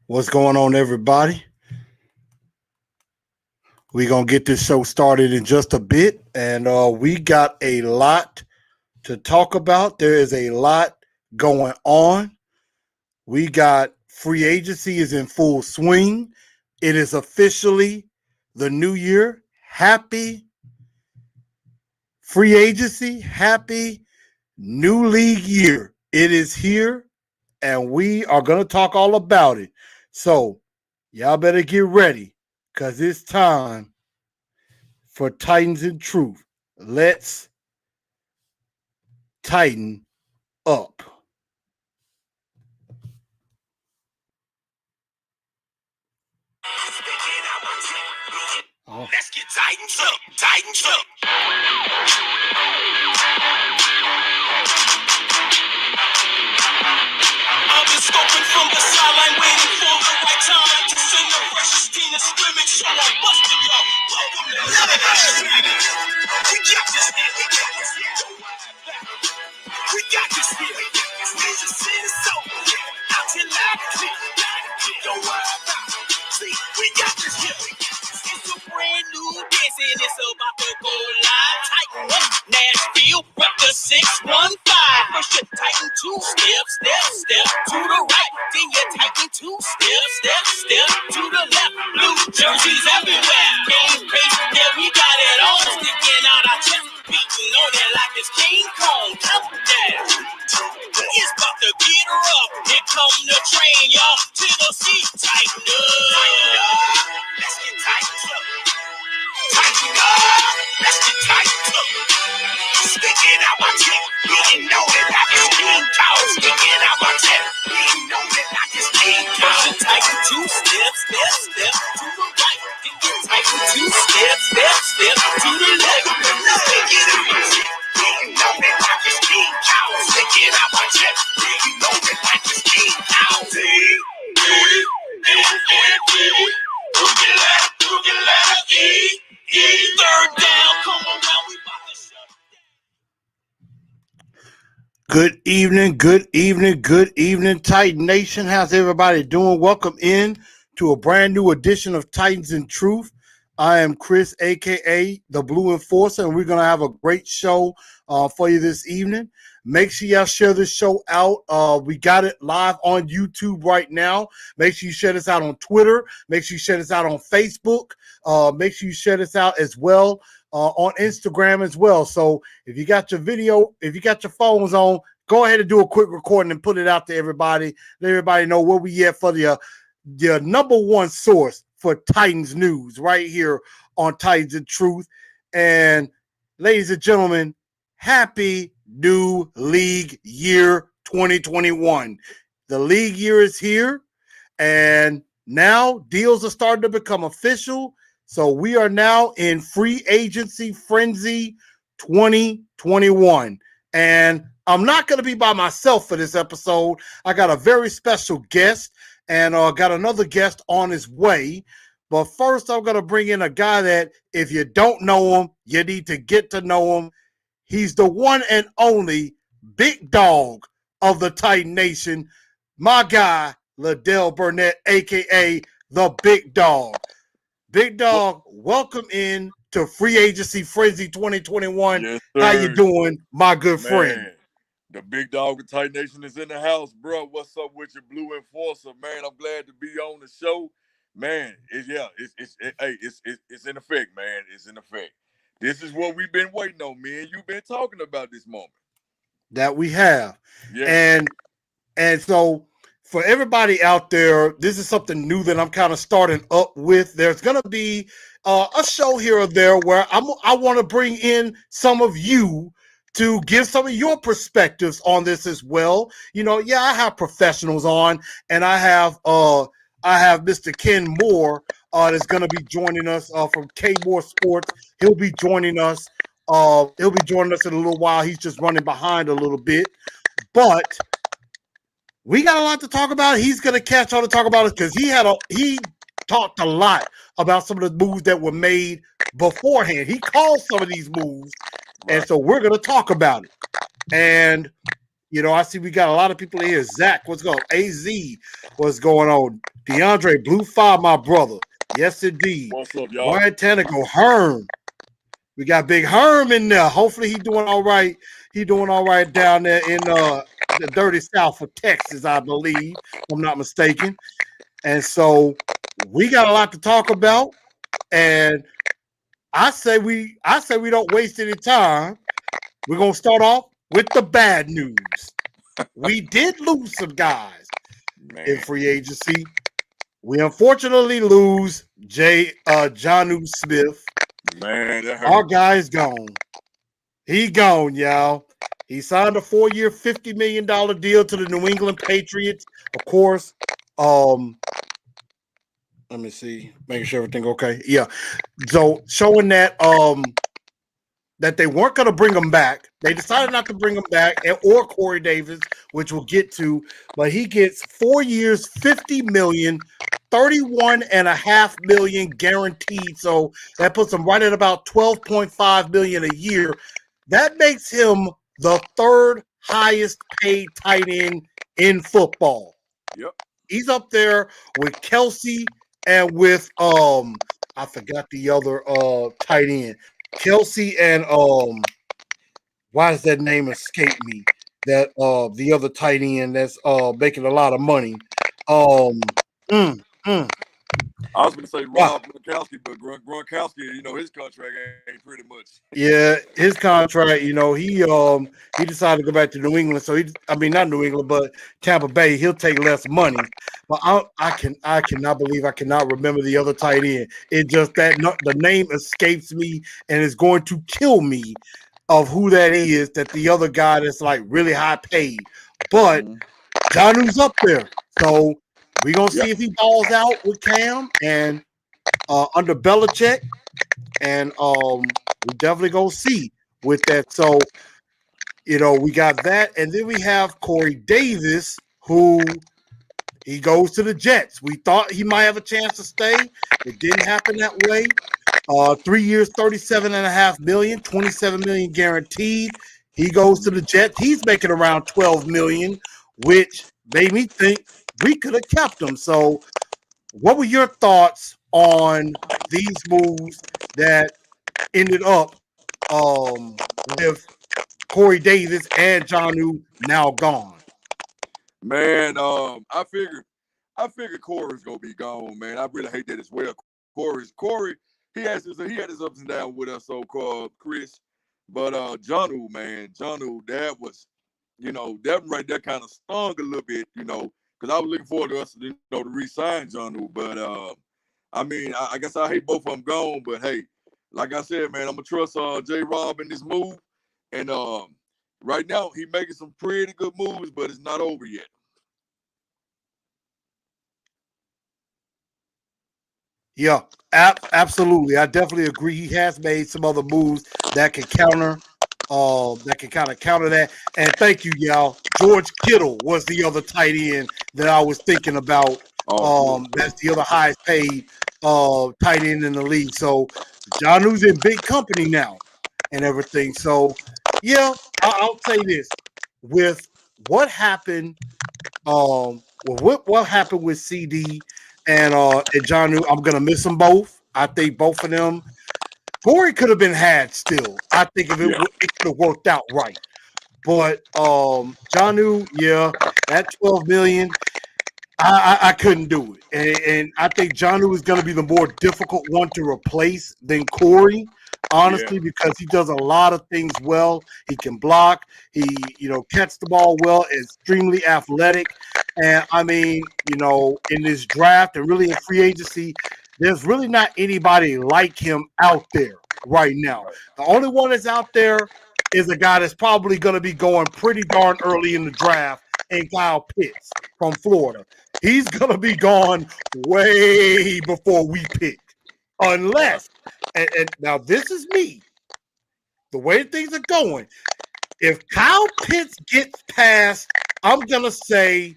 What's going on, everybody? We're going to get this show started in just a bit, and we got a lot to talk about. There is a lot going on. We got free agency is in full swing. It is officially the new year. Happy free agency. Happy new league year. It is here, and we are going to talk all about it. So, y'all better get ready because it's time for Titans and Truth. Let's tighten up. Let's get Titans up, Titans up. I've been scoping from the sideline, waiting for the right time to send the freshest team to scrimmage. So I'm busting y'all. Welcome to We got this here. We got this here. We just said it's so. Out here loud and clear. Don't worry about it. See, we got this here. It's a brand new dance and it's about to go live. Tighten up, Nashville, rep the 615. First you tighten two steps, step to the right. Then you tighten two steps, step to the left. Blue jerseys everywhere. Game face, yeah, we got it all. Sticking out our chest, beating on it like it's King Kong. Countdown. It's about to get rough. Here come the train, y'all. Tennessee, tighten up. Let's get tightened up. Tighten up. Let's get tightened up. Sticking out my chest. We know it like it's King Kong. Sticking out my chest. We know it like it's King Kong. First you tighten two steps, step to the right. Then you tighten two steps, step to the left. Sticking out my chest. We know it like it's King Kong. Sticking out my chest. We know it like it's King Kong. Third down, come around, we about to shut down. Good evening, Titan Nation. How's everybody doing? Welcome in to a brand new edition of Titans and Truth. I am Chris, a.k.a. the Blue Enforcer, and we're going to have a great show for you this evening. Make sure y'all share this show out. We got it live on YouTube right now. Make sure you share this out on Twitter. Make sure you share this out on Facebook. Make sure you share this out as well on Instagram as well. So if you got your video, if you got your phones on, go ahead and do a quick recording and put it out to everybody. Let everybody know where we at for the number one source for Titans news right here on Titans and Truth. And ladies and gentlemen, happy new league year 2021. The league year is here, and now deals are starting to become official. So we are now in free agency frenzy 2021. And I'm not going to be by myself for this episode. I got a very special guest and got another guest on his way. But first, I'm going to bring in a guy that if you don't know him, you need to get to know him. He's the one and only big dog of the Titan Nation, my guy, Liddell Burnett, a.k.a. the Big Dog. Big Dog, welcome in to Free Agency Frenzy 2021. Yes, how you doing, my good friend? The Big Dog of Titan Nation is in the house, bro. What's up with your Blue Enforcer, man? I'm glad to be on the show, man. It's in effect, man. It's in effect. This is what we've been waiting on, man. You've been talking about this moment. That we have. Yeah. And so for everybody out there, this is something new that I'm kind of starting up with. There's going to be a show here or there where I want to bring in some of you to give some of your perspectives on this as well. You know, yeah, I have professionals on, and I have Mr. KMoore that's going to be joining us from KMoore Sports. He'll be joining us. He'll be joining us in a little while. He's just running behind a little bit, but we got a lot to talk about. He's going to catch on to talk about it because he talked a lot about some of the moves that were made beforehand. He called some of these moves, right. And so we're going to talk about it. And you know, I see we got a lot of people in here. Zach, what's going on? AZ, what's going on? DeAndre, Blue 5, my brother. Yes, indeed. What's up, y'all? Brian Tannico, Herm. We got Big Herm in there. Hopefully he doing all right. He doing all right down there in the dirty south of Texas, I believe, if I'm not mistaken. And so we got a lot to talk about. And I say we don't waste any time. We're gonna start off with the bad news. We did lose some guys in free agency. We unfortunately lose Jonnu Smith. Man, that hurt. Our guy's gone. He gone, y'all. He signed a 4-year, $50 million deal to the New England Patriots. Of course, let me see, making sure everything okay. Yeah. So showing that that they weren't going to bring him back. They decided not to bring him back, or Corey Davis, which we'll get to. But he gets 4 years, $50 million, $31.5 million guaranteed. So that puts him right at about $12.5 million a year. That makes him the third highest paid tight end in football. Yep. He's up there with Kelsey and with I forgot the other tight end. Kelsey and why does that name escape me? That the other tight end that's making a lot of money. I was going to say Rob Gronkowski, but Gronkowski, you know, his contract ain't pretty much. Yeah, his contract, you know, he decided to go back to New England. So not New England, but Tampa Bay. He'll take less money. But I cannot believe I cannot remember the other tight end. It just that the name escapes me and is going to kill me of who that is. That the other guy that's like really high paid, but Jonnu's up there. So we're gonna see if he balls out with Cam and under Belichick, and we definitely gonna see with that. So you know, we got that, and then we have Corey Davis, who he goes to the Jets. We thought he might have a chance to stay. It didn't happen that way. 3 years, $37.5 million, $27 million guaranteed. He goes to the Jets. He's making around $12 million, which made me think we could have kept him. So, what were your thoughts on these moves that ended up with Corey Davis and Jonnu now gone? Man, I figured Corey's gonna be gone, man. I really hate that as well. Corey, he had his ups and downs with us, so-called Chris. But Jonnu, that was, you know, that right there kind of stung a little bit, you know, because I was looking forward to us, you know, to re-sign Jonnu. But I guess I hate both of them gone. But hey, like I said, man, I'm gonna trust J-Rob in this move, and right now he making some pretty good moves, but it's not over yet. Yeah, absolutely. I definitely agree. He has made some other moves that can counter, that can kind of counter that. And thank you, y'all. George Kittle was the other tight end that I was thinking about. That's the other highest paid tight end in the league. So Jonnu's in big company now and everything. So yeah, I'll say this: with what happened, with what happened with CD and Jonnu, I'm gonna miss them both. I think both of them. Corey could have been had still. I think if it could have worked out right. But Jonnu, yeah, that $12 million, I couldn't do it. And I think Jonnu is going to be the more difficult one to replace than Corey, honestly, because he does a lot of things well. He can block. He, you know, catch the ball well, extremely athletic. And I mean, you know, in this draft and really in free agency, there's really not anybody like him out there right now. The only one that's out there is a guy that's probably going to be going pretty darn early in the draft, and Kyle Pitts from Florida. He's going to be gone way before we pick. Unless, and now this is me, the way things are going, if Kyle Pitts gets past, I'm going to say,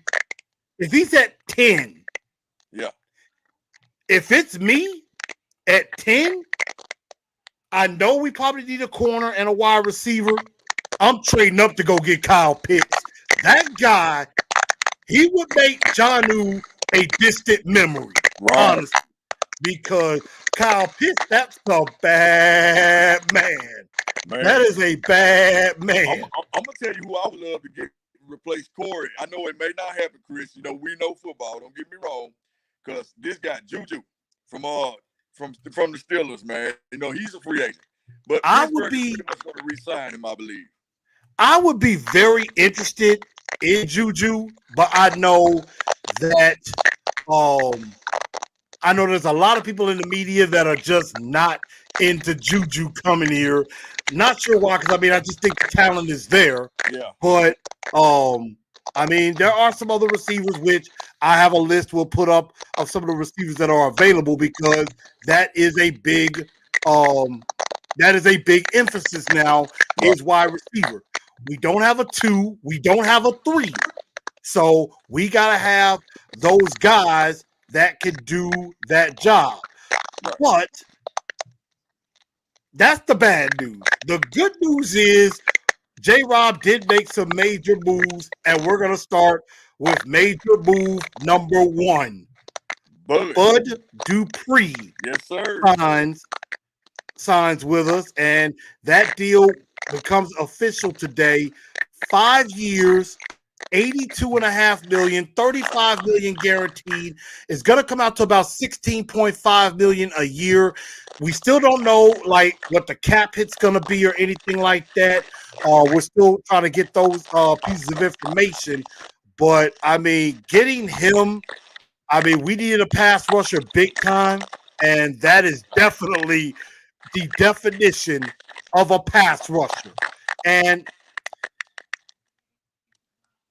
if he's at 10, if it's me at 10, I know we probably need a corner and a wide receiver. I'm trading up to go get Kyle Pitts. That guy, he would make Jonnu a distant memory, Right. honestly, because Kyle Pitts, that's a bad man. That is a bad man. I'm gonna tell you who I would love to get replace Corey. I know it may not happen, Chris. You know, we know football. Don't get me wrong, because this guy Juju from the Steelers, man. You know, he's a free agent. But I would Pittsburgh be is pretty much going to re-sign him, I believe. I would be very interested in Juju, but I know that I know there's a lot of people in the media that are just not into Juju coming here. Not sure why, because I mean I just think the talent is there. Yeah. But I mean there are some other receivers which I have a list we'll put up of some of the receivers that are available because that is a big emphasis now is wide receiver. We don't have a 2, we don't have a 3. So we gotta have those guys that could do that job. But that's the bad news. The good news is J-Rob did make some major moves, and we're gonna start with major move number 1. Bud Dupree, yes, sir, signs with us, and that deal becomes official today. 5 years, $82.5 million, $35 million guaranteed. Is going to come out to about $16.5 million a year. We still don't know like what the cap hit's going to be or anything like that. We're still trying to get those pieces of information. But I mean, getting him, I mean, we needed a pass rusher big time, and that is definitely the definition of a pass rusher. And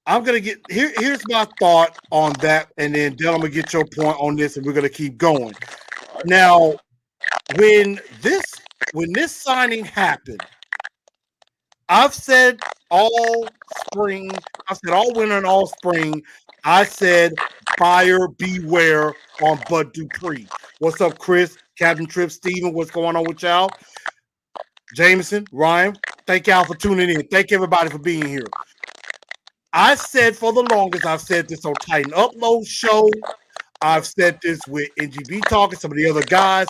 I'm gonna get here's my thought on that, and then Dylan, I'm gonna get your point on this, and we're gonna keep going. Now, when this signing happened, I've said all spring, I said all winter and all spring, I said buyer beware on Bud Dupree. What's up, Chris, Captain Trip, Steven? What's going on with y'all? Jameson, Ryan, thank y'all for tuning in. Thank everybody for being here. I said for the longest, I've said this on Titan Upload Show. I've said this with NGB Talk and some of the other guys.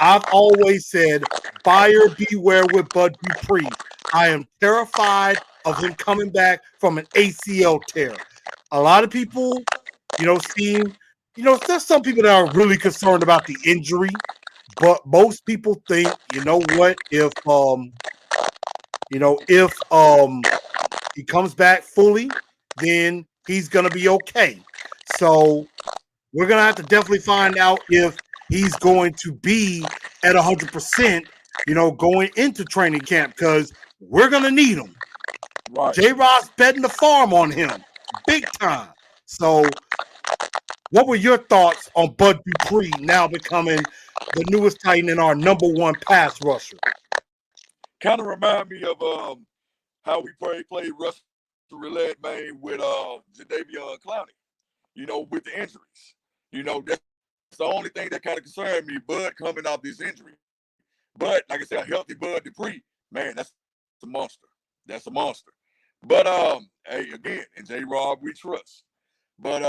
I've always said, buyer beware with Bud Dupree. I am terrified of him coming back from an ACL tear. A lot of people, there's some people that are really concerned about the injury, but most people think, you know what, if he comes back fully, then he's going to be okay. So we're going to have to definitely find out if he's going to be at 100%, going into training camp, because we're going to need him. Right. J-Rod's betting the farm on him big time. So what were your thoughts on Bud Dupree now becoming the newest Titan and our number 1 pass rusher? Kind of remind me of how we played Russell Roulette, man, with Jadeveon Clowney, with the injuries. That's the only thing that kind of concerned me, Bud coming off this injury. But like I said, a healthy Bud Dupree, man, that's a monster. That's a monster. But hey, again, in J-Rob we trust. But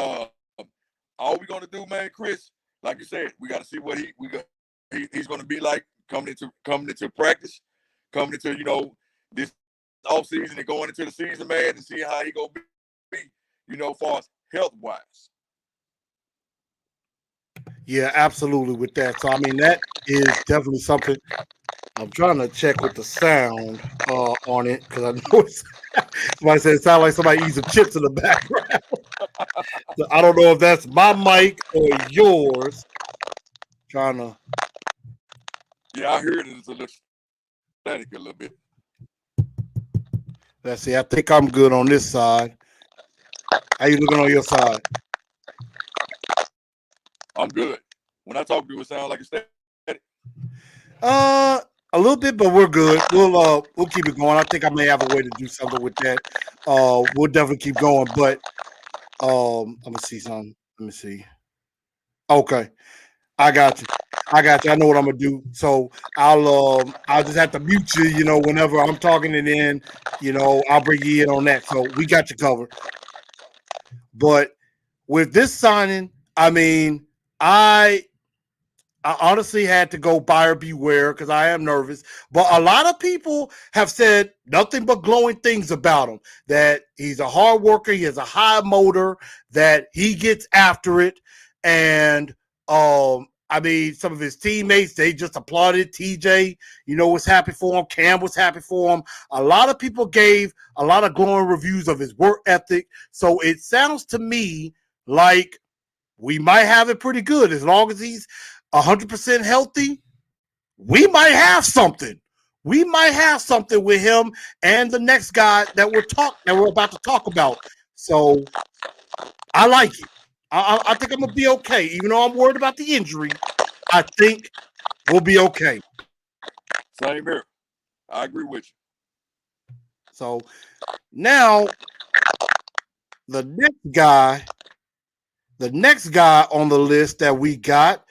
all we're gonna do, man, Chris, like you said, we gotta see what he's gonna be like coming into practice, coming into, this off season and going into the season, man, and see how he gonna be, as far as health wise. Yeah, absolutely with that. So I mean, that is definitely something. I'm trying to check with the sound on it because I know somebody said it sounds like somebody eating some chips in the background. So I don't know if that's my mic or yours. Trying to. Yeah, I heard it's a little static a little bit. Let's see. I think I'm good on this side. How you looking on your side? I'm good. When I talk to you, it sounds like it's static. A little bit, but we're good. We'll keep it going. I think I may have a way to do something with that. We'll definitely keep going, but let me see something. Let me see. Okay. I got you. I know what I'm gonna do. So I'll just have to mute you, whenever I'm talking, and then I'll bring you in on that. So we got you covered. But with this signing, I mean, I honestly had to go buyer beware because I am nervous. But a lot of people have said nothing but glowing things about him. That he's a hard worker, he has a high motor, that he gets after it. And I mean, some of his teammates, they just applauded TJ, was happy for him. Cam was happy for him. A lot of people gave a lot of glowing reviews of his work ethic. So it sounds to me like we might have it pretty good as long as he's 100% healthy. We might have something. We might have something with him and the next guy that we're about to talk about. So I like it. I think I'm gonna be okay, even though I'm worried about the injury. I think we'll be okay. Same here. I agree with you. So now the next guy on the list that we got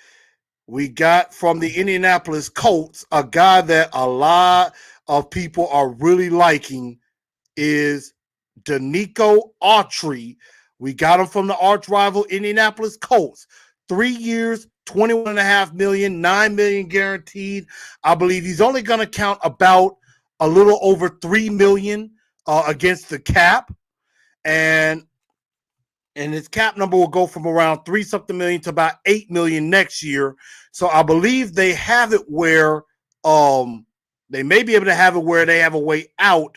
from the Indianapolis Colts, a guy that a lot of people are really liking is Denico Autry. We got him from the arch rival Indianapolis Colts. 3 years, $21.5 million, $9 million guaranteed. I believe he's only going to count about a little over $3 million against the cap. And his cap number will go from around 3-something million to about 8 million next year. So I believe they have it where they may be able to have it where they have a way out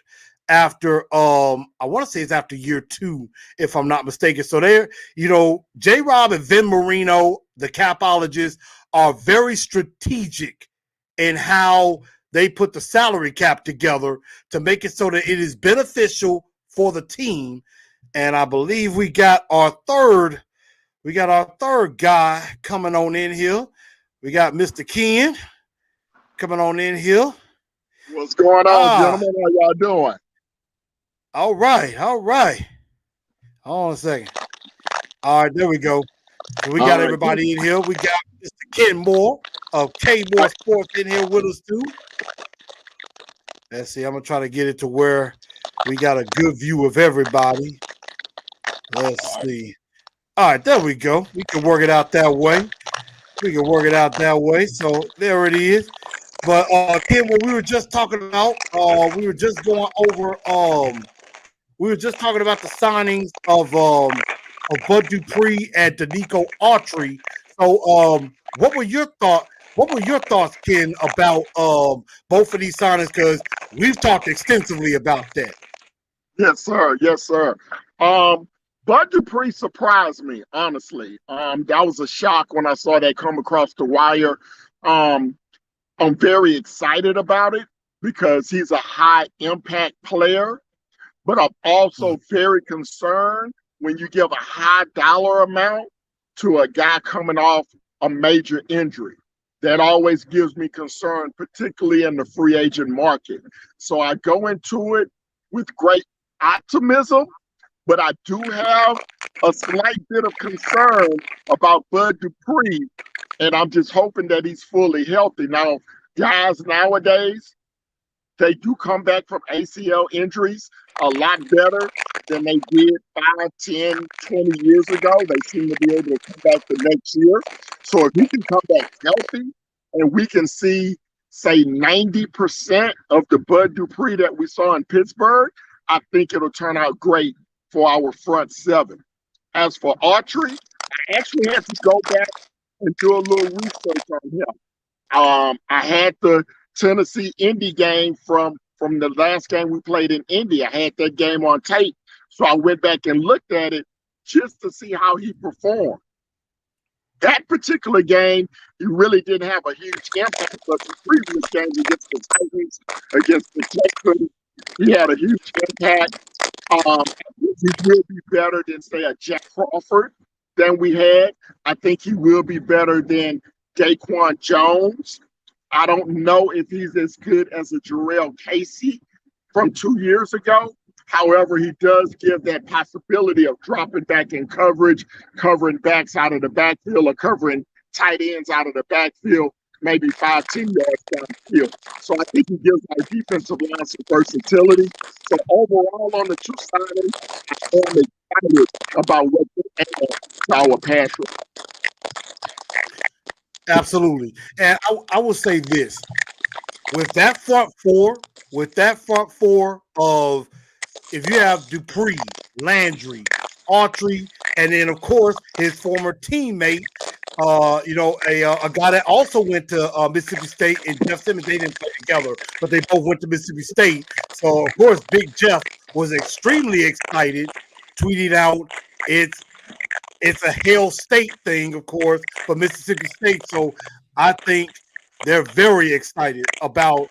after I want to say it's after year 2, if I'm not mistaken. So they're, J-Rob and Vin Marino, the capologists, are very strategic in how they put the salary cap together to make it so that it is beneficial for the team. And I believe we got our third guy coming on in here. We got Mr. Ken coming on in here. What's going on, gentlemen? How y'all doing? All right. Hold on a second. All right, there we go. So we got everybody in here. We got Mr. KMoore of KMoore Sports in here with us too. Let's see. I'm gonna try to get it to where we got a good view of everybody. Let's see. All right, there we go. We can work it out that way. So there it is. But Ken, what we were just talking about, we were just going over we were just talking about the signings of Bud Dupree and Denico Autry. So what were your thoughts, Ken, about both of these signings? Because we've talked extensively about that. Yes, sir. Bud Dupree surprised me, honestly. That was a shock when I saw that come across the wire. I'm very excited about it because he's a high impact player, but I'm also very concerned when you give a high dollar amount to a guy coming off a major injury. That always gives me concern, particularly in the free agent market. So I go into it with great optimism, but I do have a slight bit of concern about Bud Dupree, and I'm just hoping that he's fully healthy. Now, guys nowadays, they do come back from ACL injuries a lot better than they did 5, 10, 20 years ago. They seem to be able to come back the next year. So if he can come back healthy and we can see, say, 90% of the Bud Dupree that we saw in Pittsburgh, I think it'll turn out great for our front seven. As for Autry, I actually had to go back and do a little research on him. I had the Tennessee Indy game from the last game we played in Indy. I had that game on tape. So I went back and looked at it just to see how he performed. That particular game, he really didn't have a huge impact, but the previous games against the Titans, against the Texans, he had a huge impact. He will be better than, say, a Jack Crawford than we had. I think he will be better than Daquan Jones. I don't know if he's as good as a Jarrell Casey from 2 years ago. However, he does give that possibility of dropping back in coverage, covering backs out of the backfield, or covering tight ends out of the backfield, maybe 5, 10 yards downfield. So I think he gives our defensive line some versatility. So overall, on the two sides, I am excited about what they add to our pass rush. Absolutely. And I will say this with that front four of if you have Dupree, Landry, Autry, and then of course his former teammate, a guy that also went to Mississippi State and Jeff Simmons. They didn't play together, but they both went to Mississippi State. So of course, Big Jeff was extremely excited, tweeting out, "It's it's a Hail State thing, of course, for Mississippi State." So I think they're very excited about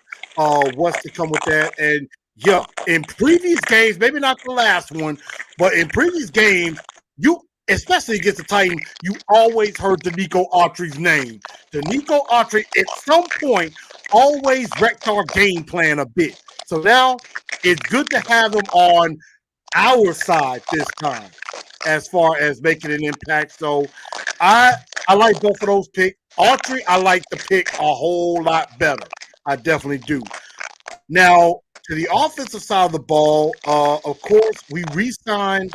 what's to come with that. And yeah, in previous games, maybe not the last one, but in previous games, you especially against the Titans, you always heard Denico Autry's name. Denico Autry at some point always wrecked our game plan a bit. So now it's good to have him on our side this time as far as making an impact. So I like both of those picks. Autry, I like the pick a whole lot better. I definitely do. Now, to the offensive side of the ball, of course, we re-signed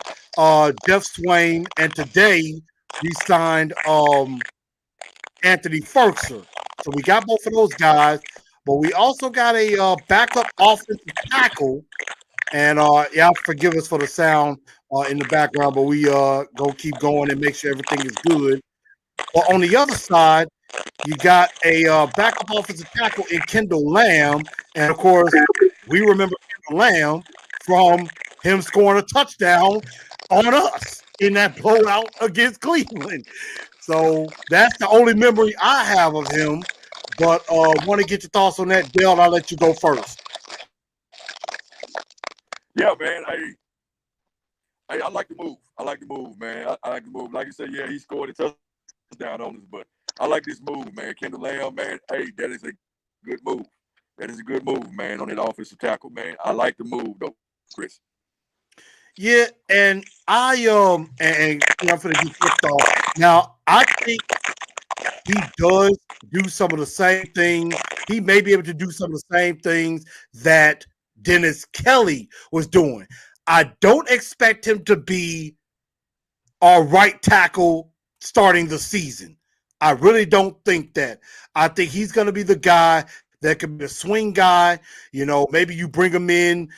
Jeff Swain, and today we signed Anthony Firkser. So we got both of those guys, but we also got a backup offensive tackle. And y'all forgive us for the sound in the background, but we go keep going and make sure everything is good. But on the other side, you got a backup offensive tackle in Kendall Lamm, and of course, we remember Kendall Lamm from him scoring a touchdown on us in that blowout against Cleveland. So that's the only memory I have of him. But want to get your thoughts on that, Dale. I'll let you go first. Yeah, man. I like the move. I like the move, man. I like the move. Like you said, yeah, he scored a touchdown on us, but I like this move, man. Kendall Lamm, man. Hey, that is a good move. That is a good move, man, on that offensive tackle, man. I like the move, though, Chris. Yeah, and and I'm gonna get your thoughts. Now, I think he does do some of the same things. He may be able to do some of the same things that Dennis Kelly was doing. I don't expect him to be our right tackle starting the season. I really don't think that. I think he's going to be the guy that could be a swing guy. Maybe you bring him in,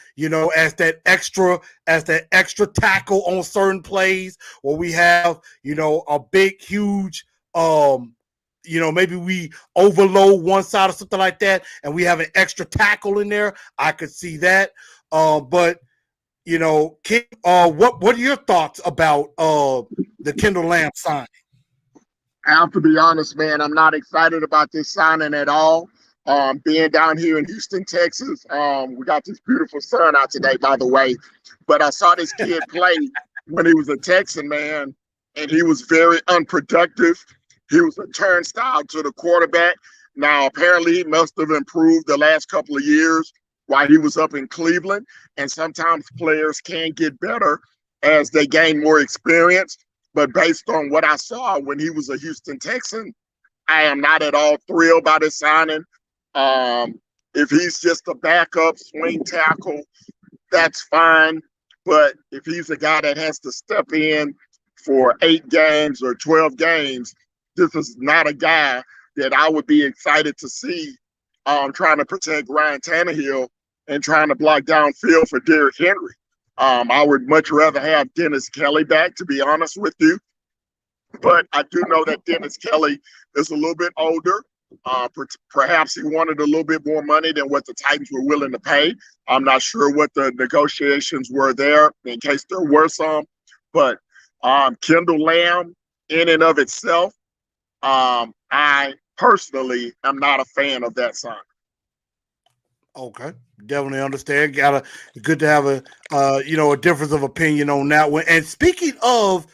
as that extra tackle on certain plays where we have, a big, huge, maybe we overload one side or something like that, and we have an extra tackle in there. I could see that. But Kim, what are your thoughts about the Kendall Lamm sign? I have to be honest, man, I'm not excited about this signing at all. Being down here in Houston, Texas, we got this beautiful sun out today, by the way. But I saw this kid play when he was a Texan, man, and he was very unproductive. He was a turnstile to the quarterback. Now, apparently, he must have improved the last couple of years while he was up in Cleveland. And sometimes players can get better as they gain more experience. But based on what I saw when he was a Houston Texan, I am not at all thrilled by this signing. If he's just a backup swing tackle, that's fine. But if he's a guy that has to step in for 8 games or 12 games, this is not a guy that I would be excited to see trying to protect Ryan Tannehill and trying to block downfield for Derrick Henry. I would much rather have Dennis Kelly back, to be honest with you. But I do know that Dennis Kelly is a little bit older. Perhaps he wanted a little bit more money than what the Titans were willing to pay. I'm not sure what the negotiations were there, in case there were some. But Kendall Lamm, in and of itself, I personally am not a fan of that sign. Okay, definitely understand. Good to have a difference of opinion on that one. And speaking of,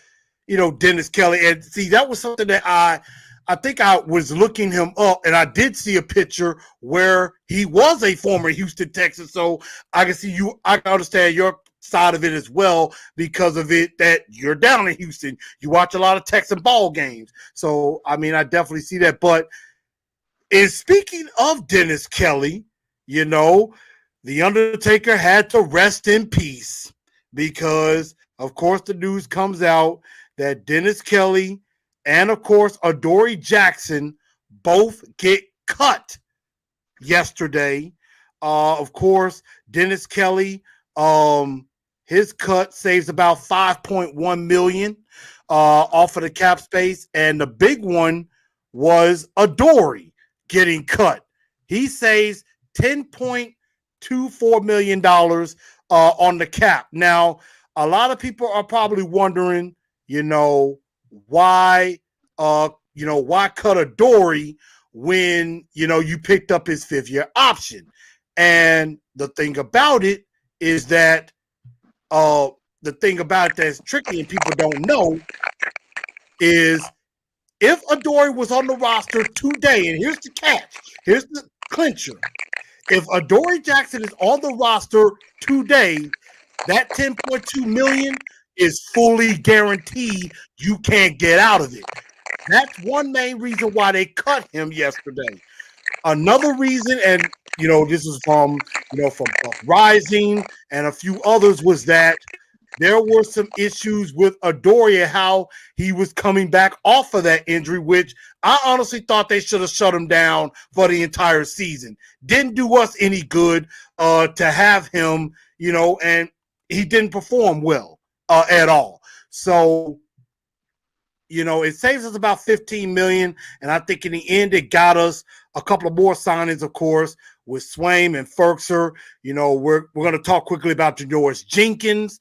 Dennis Kelly, and see, that was something that I think I was looking him up, and I did see a picture where he was a former Houston Texan. So I can see you. I can understand your side of it as well because of it that you're down in Houston. You watch a lot of Texan ball games, so I mean, I definitely see that. But speaking of Dennis Kelly, the Undertaker had to rest in peace because, of course, the news comes out that Dennis Kelly and, of course, Adoree Jackson both get cut yesterday. Of course, Dennis Kelly, his cut saves about $5.1 million off of the cap space, and the big one was Adoree getting cut. He saves $10.24 million on the cap. Now, a lot of people are probably wondering, why cut Adoree when, you picked up his 5-year option. And the thing about it is that the thing about it that's tricky and people don't know is if Adoree was on the roster today, and here's the catch, here's the clincher. If Adoree Jackson is on the roster today, that $10.2 million is fully guaranteed. You can't get out of it. That's one main reason why they cut him yesterday. Another reason, and this is from Rising and a few others, was that there were some issues with Adoree and how he was coming back off of that injury, which I honestly thought they should have shut him down for the entire season. Didn't do us any good to have him, and he didn't perform well at all. So, it saves us about $15 million, and I think in the end it got us a couple of more signings, of course, with Swaim and Ferkser. We're going to talk quickly about Janoris Jenkins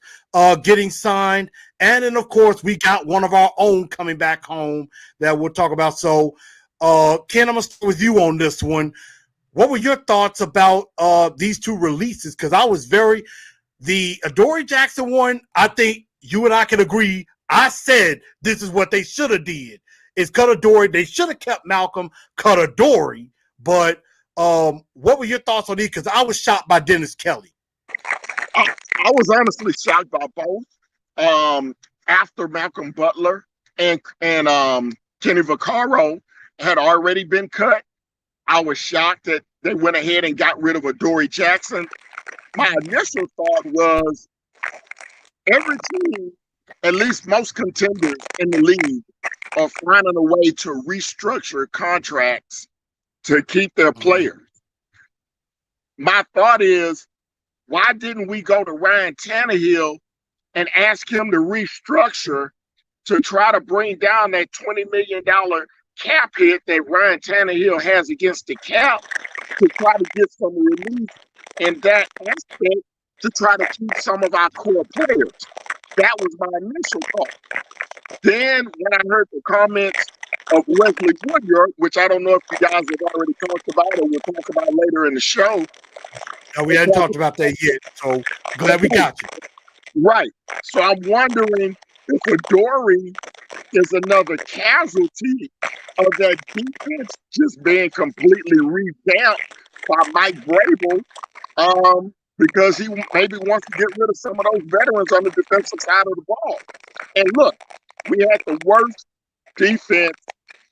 getting signed, and then of course we got one of our own coming back home that we'll talk about. So, Ken, I'm going to start with you on this one. What were your thoughts about these two releases? Because the Adoree Jackson one, I think you and I can agree. I said this is what they should have did. Is cut Adoree. They should have kept Malcolm, cut Adoree. But what were your thoughts on these? Because I was shocked by Dennis Kelly. I was honestly shocked by both. After Malcolm Butler and Kenny Vaccaro had already been cut, I was shocked that they went ahead and got rid of Adoree Jackson. My initial thought was every team, at least most contenders in the league, are finding a way to restructure contracts to keep their players. My thought is, why didn't we go to Ryan Tannehill and ask him to restructure to try to bring down that $20 million cap hit that Ryan Tannehill has against the cap, to try to get some relief in that aspect to try to keep some of our core players? That was my initial thought. Then when I heard the comments of Wesley Woodyard, which I don't know if you guys have already talked about or we'll talk about later in the show. No, we hadn't talked about that yet, so glad we got you. Right. So I'm wondering if Adoree is another casualty of that defense just being completely revamped by Mike Vrabel, because he maybe wants to get rid of some of those veterans on the defensive side of the ball. And look, we had the worst defense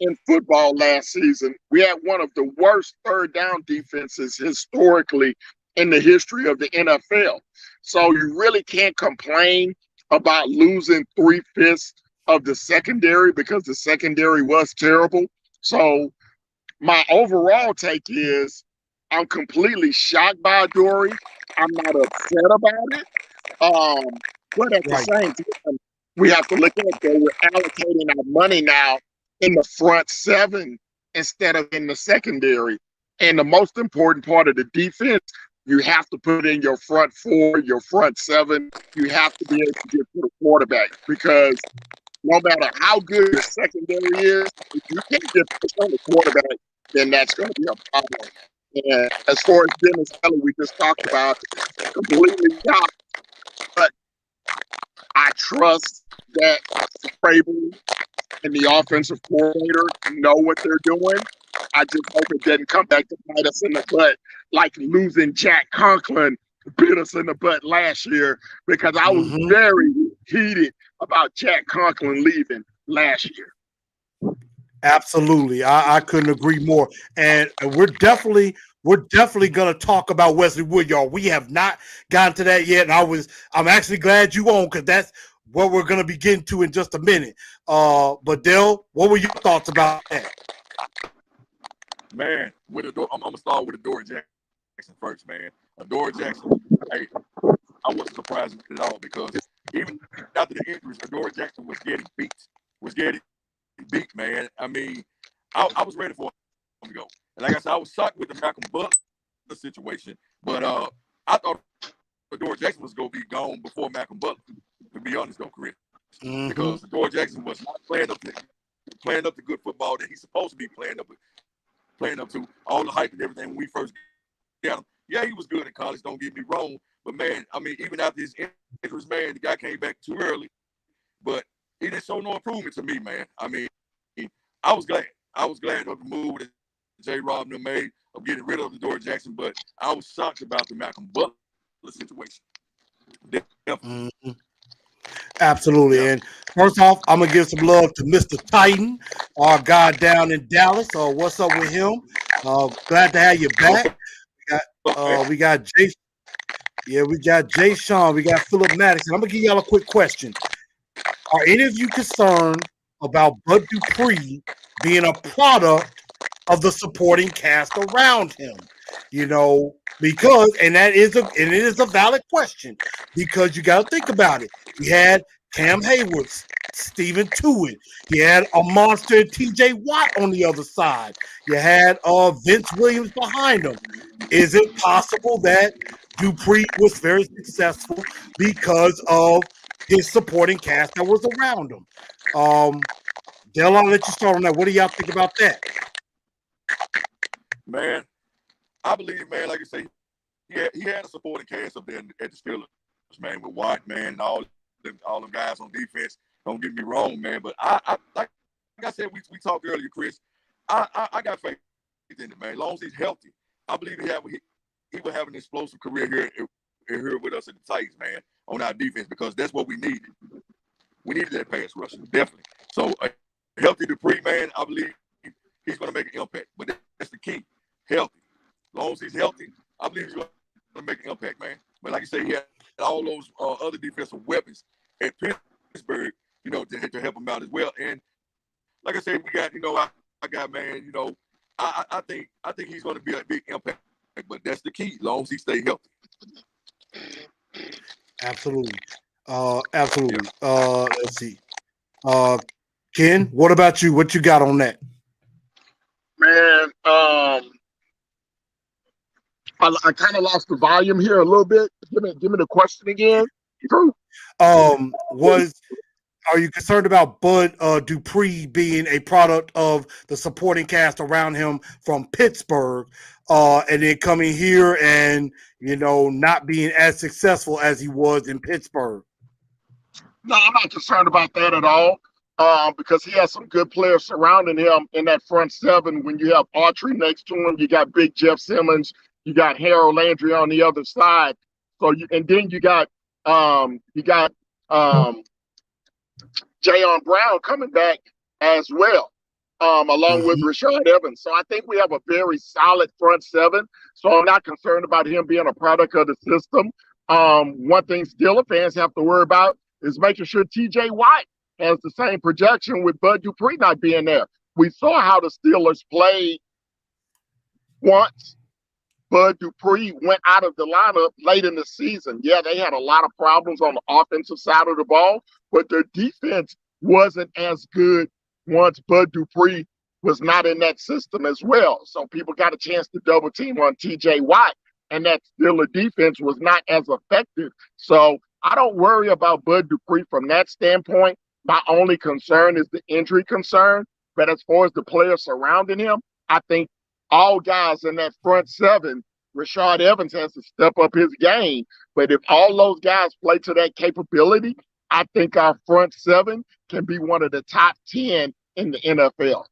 in football last season. We had one of the worst third down defenses historically in the history of the NFL. So you really can't complain about losing 3/5 of the secondary, because the secondary was terrible. So my overall take is I'm completely shocked by Adoree. I'm not upset about it. But at the same time, we have to look at it that we're allocating our money now in the front seven instead of in the secondary. And the most important part of the defense, you have to put in your front four, your front seven. You have to be able to get to the quarterback, because no matter how good your secondary is, if you can't get on the quarterback, then that's going to be a problem. And as far as Dennis Kelly, we just talked about, completely shocked. But I trust that Vrabel and the offensive coordinator know what they're doing. I just hope it didn't come back to bite us in the butt like losing Jack Conklin bit us in the butt last year, because I was very heated about Jack Conklin leaving last year. Absolutely. I couldn't agree more. And we're definitely going to talk about Wesley Woodyard. We have not gotten to that yet. And I'm actually glad you on, because that's what we're going to be getting to in just a minute. But Dale, what were your thoughts about that? Man, I'm gonna start with Adoree Jackson first, man. Adoree Jackson, hey, I wasn't surprised at all because even after the injuries, Adoree Jackson was getting beat, man. I mean, I was ready for him to go. And like I said, I was shocked with the Malcolm Butler situation, but I thought Adoree Jackson was gonna be gone before Malcolm Butler. To be honest, though, Chris, because Adoree Jackson was not playing up to good football that he's supposed to be playing up to all the hype and everything when we first got him. Yeah, he was good in college. Don't get me wrong, but man, I mean, even after his injuries, man, the guy came back too early, but he didn't show no improvement to me, man. I mean, I was glad of the move that J. Rob made of getting rid of Adoree Jackson, but I was shocked about the Malcolm Butler situation. Absolutely. Yeah. And first off, I'm going to give some love to Mr. Titan, our guy down in Dallas. What's up with him? Glad to have you back. We got Jay. Yeah, we got Jay Sean. We got Philip Madison. I'm going to give y'all a quick question. Are any of you concerned about Bud Dupree being a product of the supporting cast around him? You know, because it is a valid question because you got to think about it. He had Cam Hayward, Stephen Tuitt. He had a monster T.J. Watt on the other side. You had Vince Williams behind him. Is it possible that Dupree was very successful because of his supporting cast that was around him? Dale, I'll let you start on that. What do y'all think about that? Man, I believe, man, like you say, he had a supporting cast up there at the Steelers, man, with Watt, man, and all them guys on defense. Don't get me wrong, man, but I like I said, we talked earlier, Chris. I got faith in it, man. As long as he's healthy, I believe he will have an explosive career here with us at the Titans, man, on our defense because that's what we needed. We needed that pass rush, definitely. So a healthy Dupree, man, I believe he's going to make an impact. But that's the key, healthy. As long as he's healthy, I believe he's going to make an impact, man. But like I say, he had all those other defensive weapons at Pittsburgh, you know, to help him out as well. And like I said, we got, you know, I got, man, you know, I think he's going to be a big impact. But that's the key, as long as he stay healthy. Absolutely. Absolutely. Let's see. Ken, what about you? What you got on that? Man, I kind of lost the volume here a little bit. Give me the question again. Are you concerned about Bud Dupree being a product of the supporting cast around him from Pittsburgh, and then coming here and, you know, not being as successful as he was in Pittsburgh? No, I'm not concerned about that at all. Because he has some good players surrounding him in that front seven. When you have Autry next to him, you got Big Jeff Simmons, you got Harold Landry on the other side. So then you got Jayon Brown coming back as well, along with Rashad Evans. So I think we have a very solid front seven. So I'm not concerned about him being a product of the system. One thing Steelers fans have to worry about is making sure T.J. Watt has the same projection with Bud Dupree not being there. We saw how the Steelers played once Bud Dupree went out of the lineup late in the season. Yeah, they had a lot of problems on the offensive side of the ball, but their defense wasn't as good once Bud Dupree was not in that system as well. So people got a chance to double team on T.J. Watt, and that Steelers defense was not as effective. So I don't worry about Bud Dupree from that standpoint. My only concern is the injury concern. But as far as the players surrounding him, I think all guys in that front seven, Rashad Evans has to step up his game. But if all those guys play to that capability, I think our front seven can be one of the top 10 in the NFL.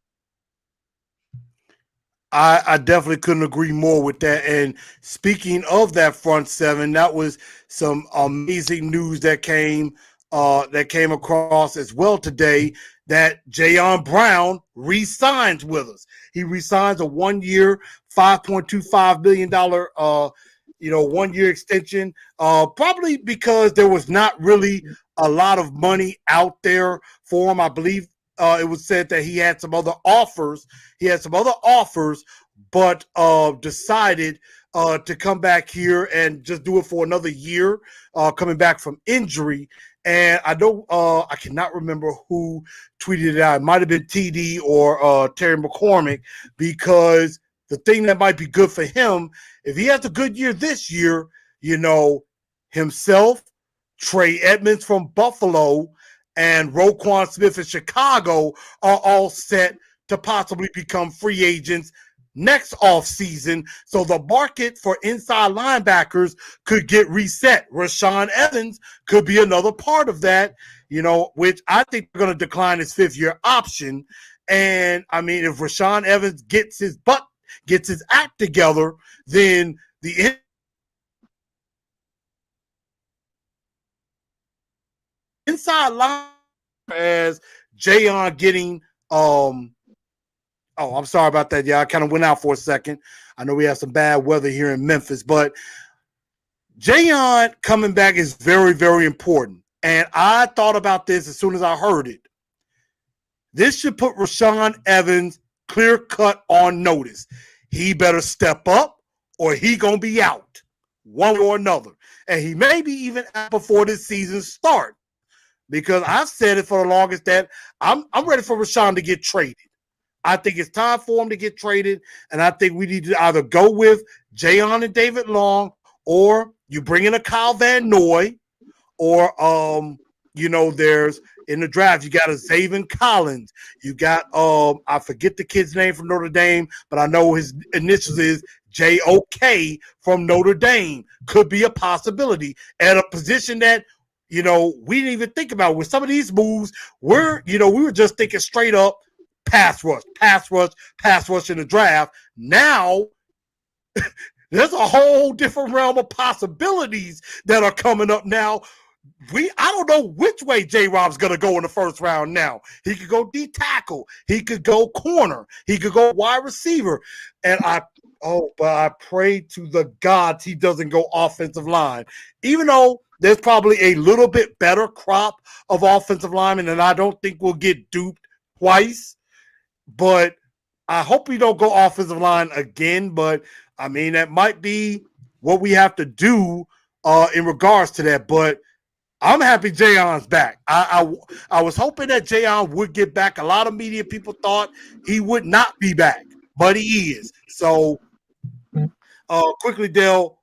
I definitely couldn't agree more with that. And speaking of that front seven, that was some amazing news that came across as well today, that Jayon Brown re-signs with us. He re-signs a 1-year, $5.25 million, 1-year extension, probably because there was not really a lot of money out there for him. I believe it was said that he had some other offers. but decided to come back here and just do it for another year, coming back from injury. And I know I cannot remember who tweeted it out. It might have been TD or Terry McCormick, because the thing that might be good for him, if he has a good year this year, himself, Trey Edmonds from Buffalo, and Roquan Smith in Chicago are all set to possibly become free agents next offseason. So the market for inside linebackers could get reset. Rashaan Evans could be another part of that, which I think they're going to decline his 5th-year option. And I mean, if Rashaan Evans gets his act together, then the inside line as Jayon getting I'm sorry about that. Yeah, I kind of went out for a second. I know we have some bad weather here in Memphis, but Jayon coming back is very, very important. And I thought about this as soon as I heard it. This should put Rashaan Evans clear cut on notice. He better step up or he gonna be out, one or another. And he may be even out before this season starts, because I've said it for the longest that I'm ready for Rashaan to get traded. I think it's time for him to get traded, and I think we need to either go with Jayon and David Long, or you bring in a Kyle Van Noy, or there's in the draft you got a Zaven Collins, you got I forget the kid's name from Notre Dame, but I know his initials is JOK from Notre Dame. Could be a possibility at a position that we didn't even think about. With some of these moves, we were just thinking straight up pass rush in the draft. Now, there's a whole different realm of possibilities that are coming up now. I don't know which way J-Rob's going to go in the first round now. He could go D tackle. He could go corner. He could go wide receiver. And I pray to the gods he doesn't go offensive line. Even though there's probably a little bit better crop of offensive linemen, and I don't think we'll get duped twice. But I hope we don't go offensive line again. But, I mean, that might be what we have to do in regards to that. But I'm happy Jayon's back. I was hoping that Jayon would get back. A lot of media people thought he would not be back, but he is. So, quickly, Dale,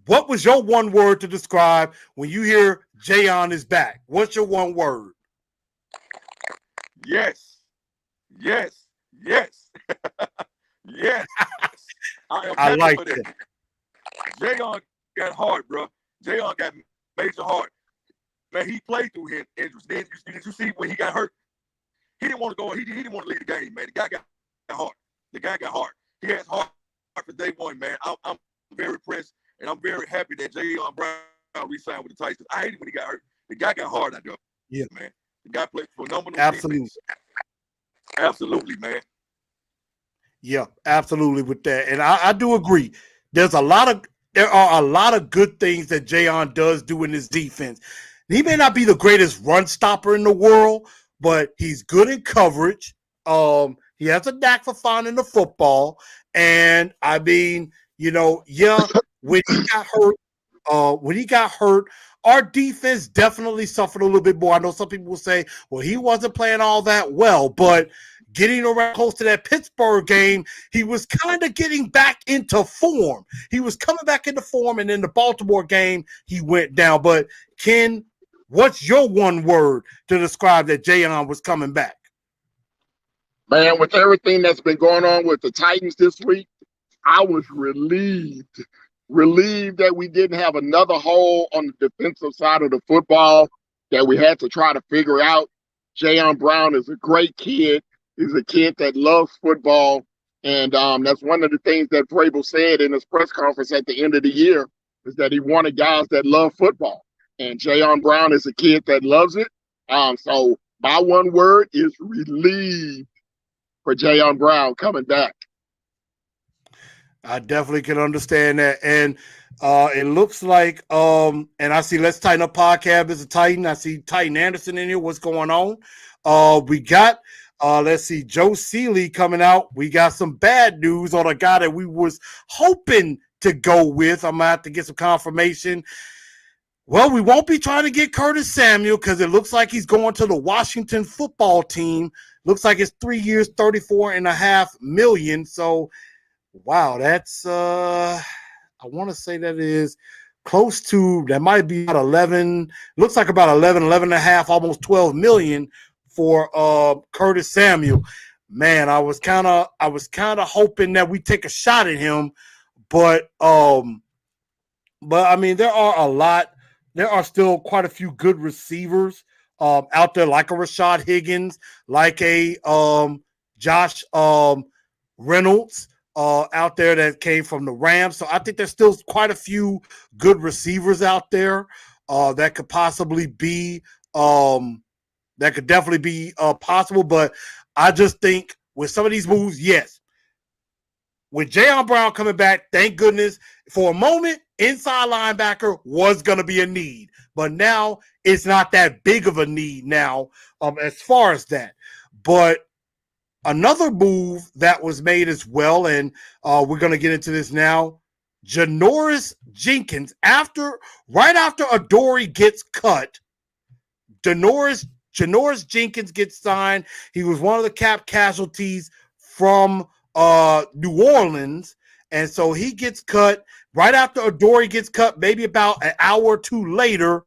what was your one word to describe when you hear Jayon is back? What's your one word? Yes. Yes. Yes. I am I like for it. that. Jayon got heart, bro. Jayon got major heart. Man, he played through his injuries. Then did you see when he got hurt? He didn't want to go. He didn't want to leave the game, man. The guy got heart. He has heart for day one, man. I'm very impressed, and I'm very happy that Jayon Brown re-signed with the Titans. I hated when he got hurt. The guy got hard out there. Yeah, man. The guy played phenomenal. Absolutely. Defense. Absolutely, man. Yeah, absolutely with that. And I do agree. There are a lot of good things that Jayon does do in his defense. He may not be the greatest run stopper in the world, but he's good in coverage. He has a knack for finding the football. And I mean, when he got hurt, our defense definitely suffered a little bit more. I know some people will say, well, he wasn't playing all that well, but getting around close to that Pittsburgh game, he was kind of getting back into form. He was coming back into form, and in the Baltimore game, he went down. But, Ken, what's your one word to describe that Jayon was coming back? Man, with everything that's been going on with the Titans this week, I was relieved that we didn't have another hole on the defensive side of the football that we had to try to figure out. Jayon Brown is a great kid. He's a kid that loves football. And that's one of the things that Vrabel said in his press conference at the end of the year, is that he wanted guys that love football. And Jayon Brown is a kid that loves it. So my one word is relieved for Jayon Brown coming back. I definitely can understand that. And it looks like, and I see Let's Tighten Up Podcast is a Titan. I see Titan Anderson in here. What's going on? We got Let's see, Joe Seeley coming out. We got some bad news on a guy that we was hoping to go with. I'm gonna have to get some confirmation. Well, we won't be trying to get Curtis Samuel because it looks like he's going to the Washington football team. Looks like it's 3 years, $34.5 million. So, wow, that's I want to say that is close to, that might be about 11. Looks like about 11 and a half, almost 12 million for Curtis Samuel. Man, I was kind of hoping that we take a shot at him, but I mean, there are still quite a few good receivers out there, like a Rashad Higgins, like a Josh Reynolds out there that came from the Rams. So I think there's still quite a few good receivers out there that could possibly be that could definitely be possible. But I just think with some of these moves, yes. With Jayon Brown coming back, thank goodness, for a moment, inside linebacker was going to be a need. But now it's not that big of a need now as far as that. But another move that was made as well, and we're going to get into this now, Janoris Jenkins, right after Adoree gets cut, Janoris Jenkins gets signed. He was one of the cap casualties from New Orleans, and so he gets cut right after Adoree gets cut. Maybe about an hour or two later,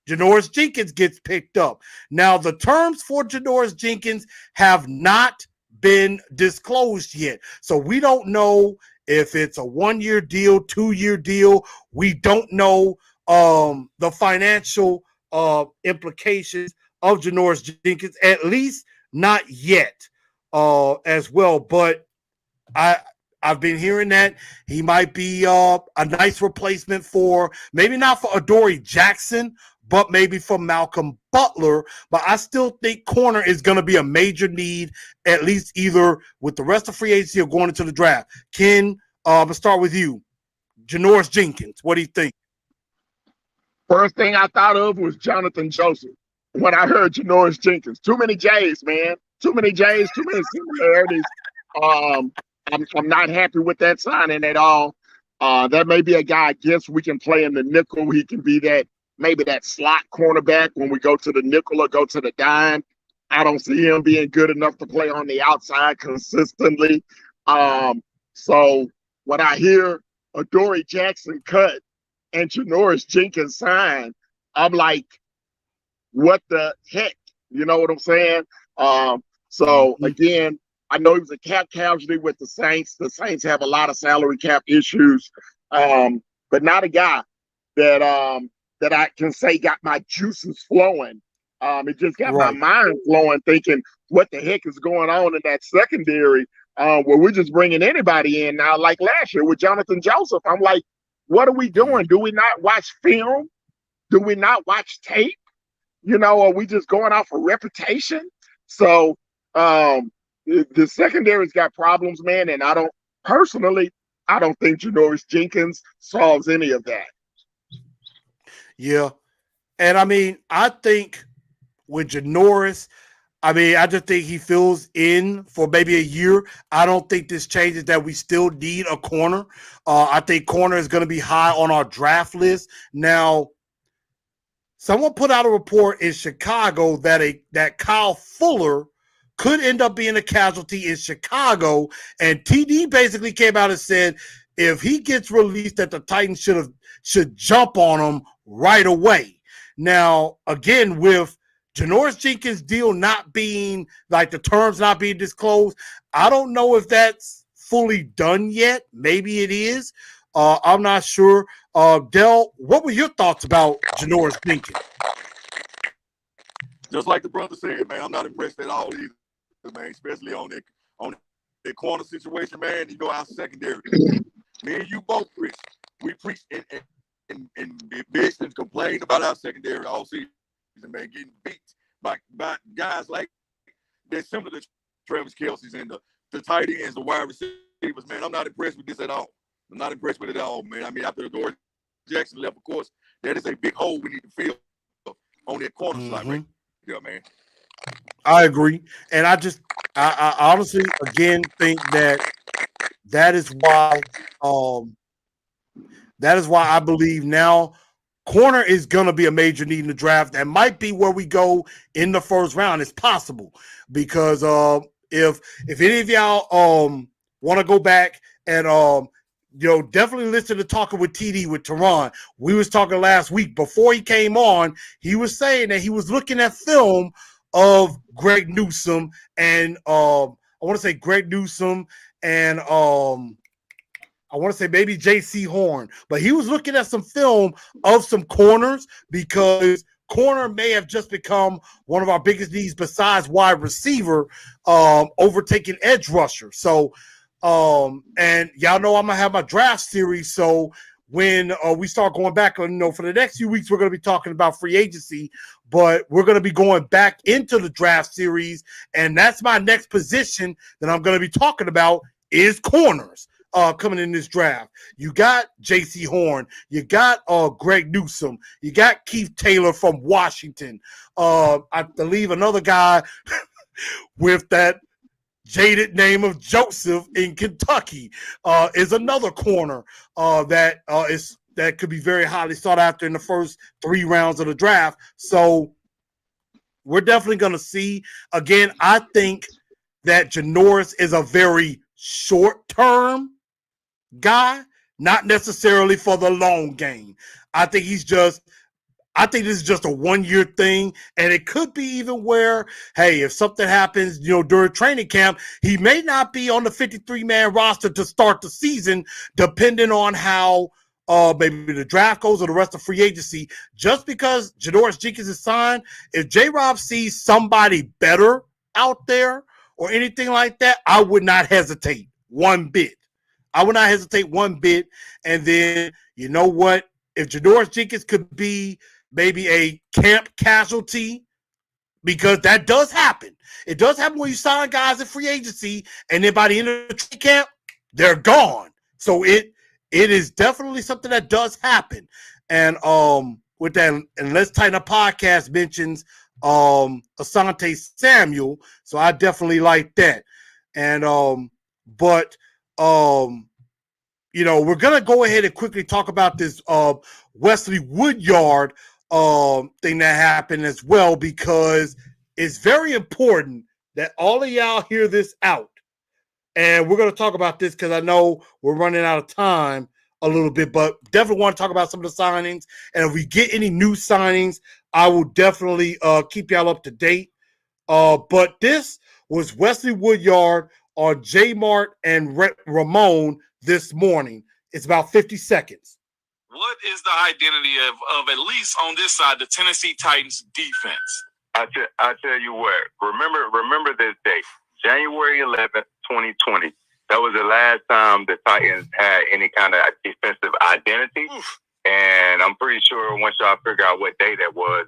Janoris Jenkins gets picked up. Now, the terms for Janoris Jenkins have not been disclosed yet, so we don't know if it's a 1-year deal, 2-year deal. We don't know the financial implications of Janoris Jenkins, at least not yet as well. But I've been hearing that he might be a nice replacement for, maybe not for Adoree Jackson, but maybe for Malcolm Butler. But I still think corner is going to be a major need, at least either with the rest of free agency or going into the draft. Ken, I'm going to start with you. Janoris Jenkins, what do you think? First thing I thought of was Jonathan Joseph when I heard Janoris Jenkins. Too many J's, man. Too many J's, too many similarities. I'm not happy with that signing at all. That may be a guy I guess we can play in the nickel. He can be maybe that slot cornerback when we go to the nickel or go to the dime. I don't see him being good enough to play on the outside consistently. So when I hear Adoree Jackson cut and Janoris Jenkins signed, I'm like, what the heck? You know what I'm saying? So again, I know he was a cap casualty with the Saints. The Saints have a lot of salary cap issues, but not a guy that I can say got my juices flowing. It just got my mind flowing, thinking, what the heck is going on in that secondary? Where we're just bringing anybody in now, like last year with Jonathan Joseph. I'm like, what are we doing? Do we not watch film? Do we not watch tape? Are we just going off of reputation? So the secondary's got problems, man, and I don't think Janoris Jenkins solves any of that. Yeah. And I mean, I think with Janoris, I just think he fills in for maybe a year. I don't think this changes that we still need a corner. I think corner is going to be high on our draft list. Now, someone put out a report in Chicago that Kyle Fuller could end up being a casualty in Chicago, and TD basically came out and said if he gets released, that the Titans should jump on him right away. Now, again, with Janoris Jenkins' deal not being, like, the terms not being disclosed, I don't know if that's fully done yet. Maybe it is. I'm not sure. Del, what were your thoughts about Janoris Jenkins? Just like the brother said, man, I'm not impressed at all either, man, especially on that corner situation, man. You go out secondary. Me and you both, Chris, we preached and bitched and complained about our secondary all season, man, getting beat by guys like they're similar to Travis Kelce's and the tight ends, the wide receivers, man. I'm not impressed with this at all. I'm not impressed with it at all, man. I mean, after Adoree Jackson left, of course, that is a big hole we need to fill on that corner slot right there, man. I agree. And I just I honestly, again, think that is why I believe now corner is going to be a major need in the draft. That might be where we go in the first round. It's possible because if any of y'all want to go back and definitely listen to Talking with TD with Teron. We was talking last week before he came on. He was saying that he was looking at film of Greg Newsome and I want to say Greg Newsome and I want to say maybe J.C. Horn, but he was looking at some film of some corners because corner may have just become one of our biggest needs besides wide receiver, overtaking edge rusher. So, and y'all know I'm going to have my draft series. So when we start going back, for the next few weeks, we're going to be talking about free agency, but we're going to be going back into the draft series. And that's my next position that I'm going to be talking about is corners. Coming in this draft, you got J.C. Horn, you got Greg Newsome, you got Keith Taylor from Washington. I believe another guy with that jaded name of Joseph in Kentucky is another corner that could be very highly sought after in the first 3 rounds of the draft. So we're definitely going to see. Again, I think that Janoris is a very short-term guy, not necessarily for the long game. I think this is just a 1-year thing, and it could be even where, hey, if something happens, during training camp, he may not be on the 53-man roster to start the season, depending on how maybe the draft goes or the rest of free agency. Just because Janoris Jenkins is signed, if J-Rob sees somebody better out there or anything like that, I would not hesitate one bit. I would not hesitate one bit. And then, you know what? If Janoris Jenkins could be maybe a camp casualty, because that does happen. It does happen when you sign guys in free agency, and then by the end of the training camp, they're gone. So it is definitely something that does happen. And with that, and Let's Tighten Up Podcast mentions Asante Samuel. So I definitely like that. And we're gonna go ahead and quickly talk about this Wesley Woodyard thing that happened as well, because it's very important that all of y'all hear this out. And we're gonna talk about this because I know we're running out of time a little bit, but definitely want to talk about some of the signings. And if we get any new signings, I will definitely keep y'all up to date. But this was Wesley Woodyard on J Mart and Ramon this morning. It's about 50 seconds. What is the identity of at least on this side, the Tennessee Titans defense? I tell you what, remember this date, January 11th, 2020. That was the last time the Titans had any kind of defensive identity. Oof. And I'm pretty sure once y'all figure out what day that was,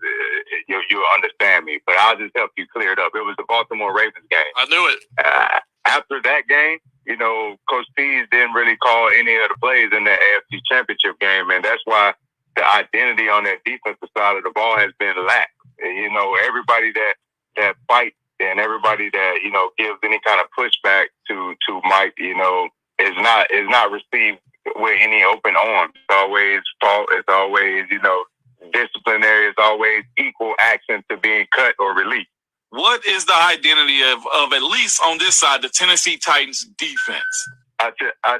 you'll understand me. But I'll just help you clear it up. It was the Baltimore Ravens game. I knew it. After that game, Coach Pease didn't really call any of the plays in the AFC Championship game. And that's why the identity on that defensive side of the ball has been lacked. Everybody that fights and everybody that, gives any kind of pushback to Mike, is not received with any open arms. It's always fault. It's always, disciplinary. It's always equal action to being cut or released. What is the identity of at least on this side, the Tennessee Titans defense? I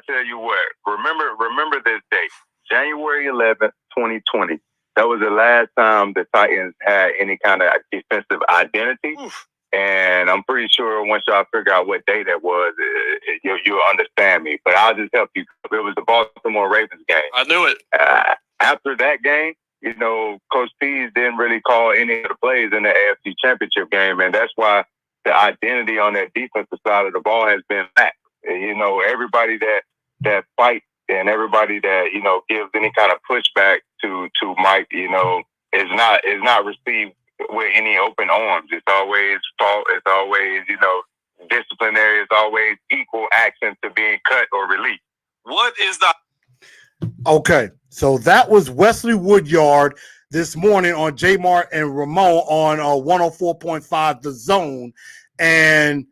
tell you what, remember this date, January 11th, 2020. That was the last time the Titans had any kind of defensive identity. Oof. And I'm pretty sure once y'all figure out what day that was, you'll understand me. But I'll just help you. It was the Baltimore Ravens game. I knew it. After that game, Coach Pease didn't really call any of the plays in the AFC Championship game. And that's why the identity on that defensive side of the ball has been lacked. Everybody that fights and everybody that, gives any kind of pushback to Mike, is not received with any open arms. It's always fault. It's always, disciplinary. It's always equal action to being cut or released. What is the... Okay, so that was Wesley Woodyard this morning on J Mart and Ramon on 104.5 The Zone. And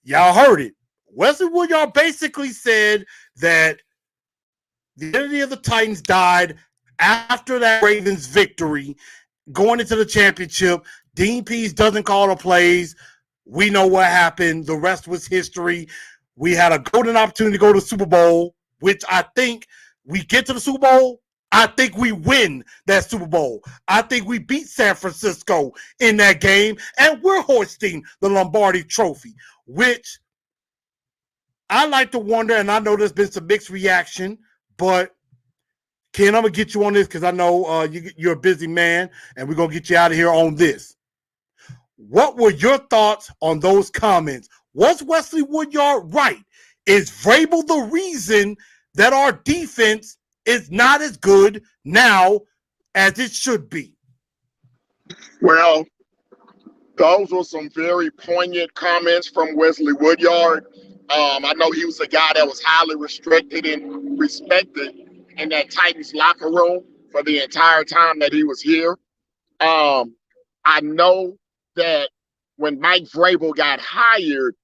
Y'all heard it. Wesley Woodyard basically said that the identity of the Titans died after that Ravens victory, going into the championship. Dean Pease doesn't call the plays. We know what happened. The rest was history. We had a golden opportunity to go to the Super Bowl, which I think we get to the Super Bowl. I think we win that Super Bowl. I think we beat San Francisco in that game, and we're hoisting the Lombardi Trophy, which I like to wonder, and I know there's been some mixed reaction, but Ken, I'm going to get you on this because I know you're a busy man, and we're going to get you out of here on this. What were your thoughts on those comments? Was Wesley Woodyard right? Is Vrabel the reason that our defense is not as good now as it should be? Well, those were some very poignant comments from Wesley Woodyard. I know he was a guy that was highly restricted and respected in that Titans locker room for the entire time that he was here. I know that when Mike Vrabel got hired,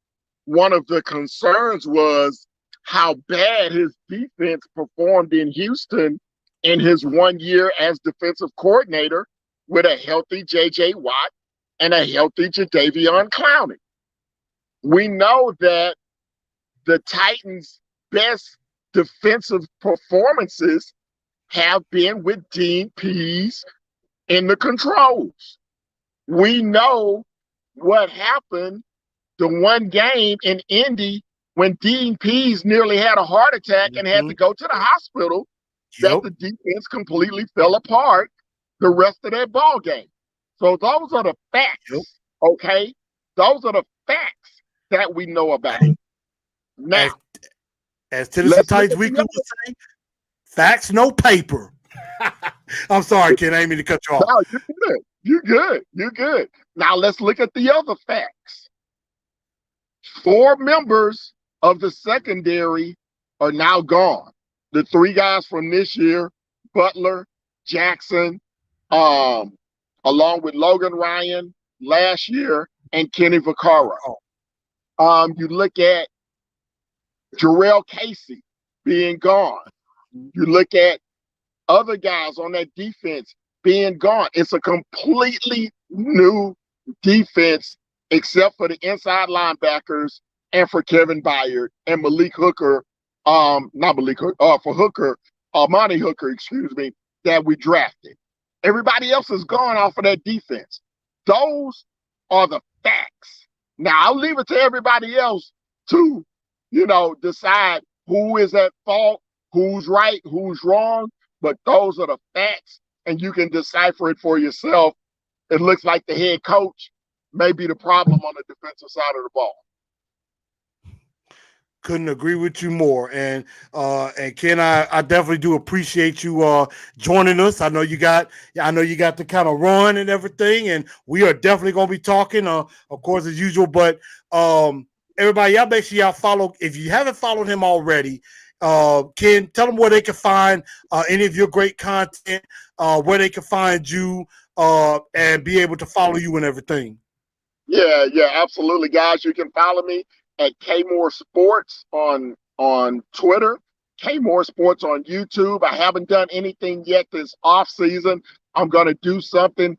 one of the concerns was how bad his defense performed in Houston in his 1 year as defensive coordinator with a healthy J.J. Watt and a healthy Jadeveon Clowney. We know that the Titans' best defensive performances have been with Dean Pease in the controls. We know what happened the one game in Indy when Dean Pease nearly had a heart attack and had to go to the hospital, that the defense completely fell apart the rest of that ball game. So those are the facts, okay? Those are the facts that we know about. Now, as Tennessee Titans Weekly would say, facts, no paper. I'm sorry, Ken, I didn't mean to cut you off. No, you're good. You're good. You're good. Now let's look at the other facts. 4 members of the secondary are now gone. The 3 guys from this year, Butler, Jackson, along with Logan Ryan last year, and Kenny Vaccaro. You look at Jarrell Casey being gone. You look at other guys on that defense being gone. It's a completely new defense, except for the inside linebackers and for Kevin Byard and Malik Hooker, not Malik Hooker, for Hooker, Monty Hooker, excuse me, that we drafted. Everybody else is gone off of that defense. Those are the facts. Now, I'll leave it to everybody else to, decide who is at fault, who's right, who's wrong, but those are the facts, and you can decipher it for yourself. It looks like the head coach may be the problem on the defensive side of the ball. Couldn't agree with you more. And Ken, I definitely do appreciate you joining us. I know you got to kind of run and everything, and we are definitely going to be talking, of course, as usual. But everybody, y'all make sure y'all follow. If you haven't followed him already, Ken, tell them where they can find any of your great content, where they can find you, and be able to follow you and everything. Yeah, absolutely, guys. You can follow me at KMoore Sports on Twitter, KMoore Sports on YouTube. I haven't done anything yet this off season. I'm going to do something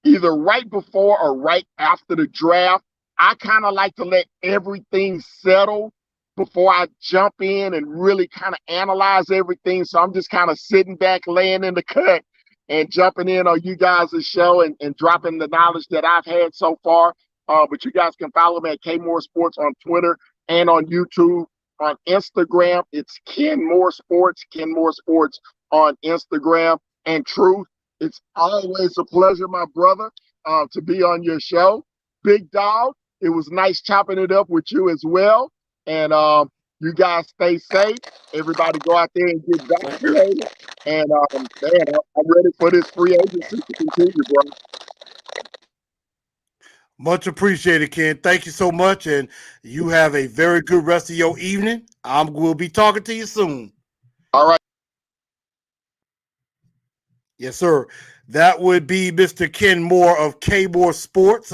either right before or right after the draft. I kind of like to let everything settle before I jump in and really kind of analyze everything. So I'm just kind of sitting back, laying in the cut and jumping in on you guys' show and dropping the knowledge that I've had so far. But you guys can follow me at KMoore Sports on Twitter and on YouTube. On Instagram, it's KMoore Sports on Instagram. And Truth, it's always a pleasure, my brother, to be on your show. Big Dog, it was nice chopping it up with you as well. And you guys stay safe. Everybody go out there and get vaccinated. And, man, I'm ready for this free agency to continue, bro. Much appreciated, Ken. Thank you so much, and you have a very good rest of your evening. We'll be talking to you soon. All right. Yes, sir. That would be Mr. KMoore of KMoore Sports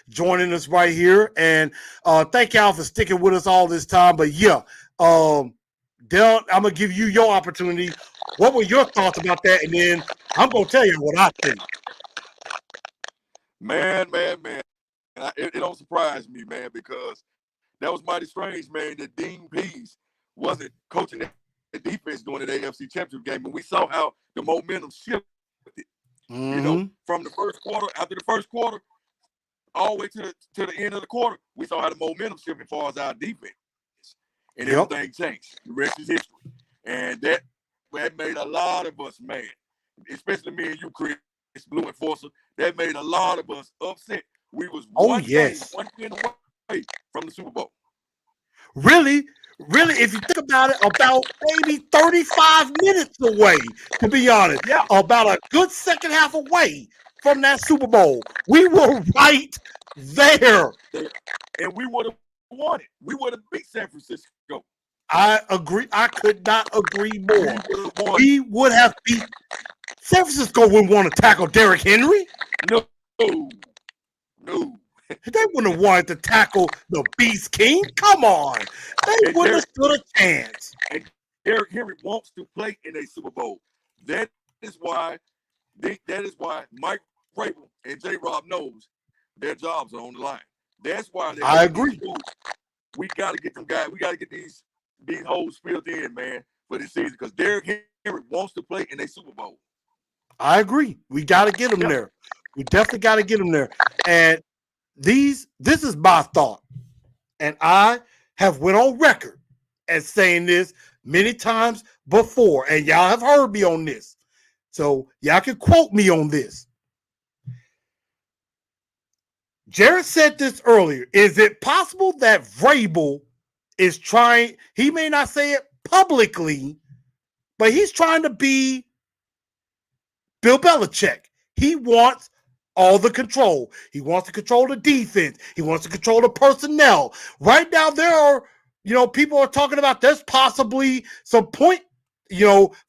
joining us right here. And thank y'all for sticking with us all this time. But yeah, Del, I'm going to give you your opportunity. What were your thoughts about that? And then I'm going to tell you what I think. Man. It don't surprise me, man, because that was mighty strange, man, that Dean Pease wasn't coaching the defense during the AFC Championship game. And we saw how the momentum shifted, from the first quarter, after the first quarter, all the way to the end of the quarter. We saw how the momentum shifted as far as our defense. And everything changed. The rest is history. And that made a lot of us mad, especially me and you, Chris, Blue Enforcer. That made a lot of us upset. We was one win away from the Super Bowl. Really, if you think about it, about maybe 35 minutes away, to be honest. Yeah. About a good second half away from that Super Bowl. We were right there. And we would have won it. We would have beat San Francisco. I agree. I could not agree more. We would have beat San Francisco. Wouldn't want to tackle Derrick Henry. No. They wouldn't have wanted to tackle the Beast King. Come on. They wouldn't have stood a chance. And Derrick Henry wants to play in a Super Bowl. That is why Mike Vrabel and J-Rob knows their jobs are on the line. That's why I agree. We got to get them guys. We got to get these holes filled in, man, for this season, because Derrick Henry wants to play in a Super Bowl. I agree. We got to get him there. We definitely got to get him there. And this is my thought. And I have went on record as saying this many times before. And y'all have heard me on this. So y'all can quote me on this. Jared said this earlier. Is it possible that Vrabel is trying, he may not say it publicly, but he's trying to be Bill Belichick? He wants all the control. He wants to control the defense. He wants to control the personnel. Right now, there are, people are talking about there's possibly some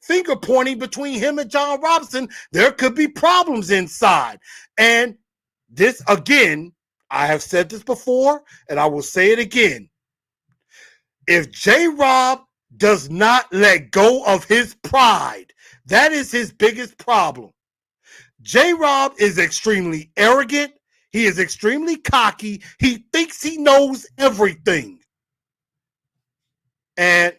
finger pointing between him and John Robinson. There could be problems inside. And this, again, I have said this before, and I will say it again. If J-Rob does not let go of his pride, that is his biggest problem. J-Rob is extremely arrogant. He is extremely cocky. He thinks he knows everything. And,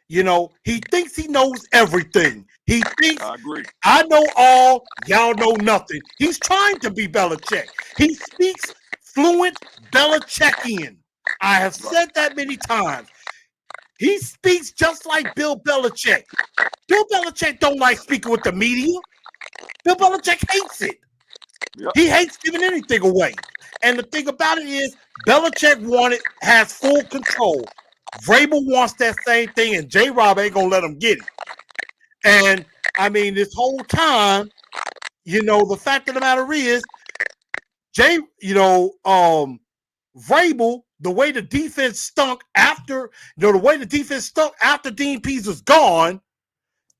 he thinks he knows everything. He thinks, I agree. I know all, y'all know nothing. He's trying to be Belichick. He speaks fluent Belichickian. I have said that many times. He speaks just like Bill Belichick. Bill Belichick don't like speaking with the media. Bill Belichick hates it. Yep. He hates giving anything away. And the thing about it is, Belichick has full control. Vrabel wants that same thing, and J-Rob ain't going to let him get it. And, this whole time, the fact of the matter is, Vrabel, the way the defense stunk after, after Dean Pease was gone,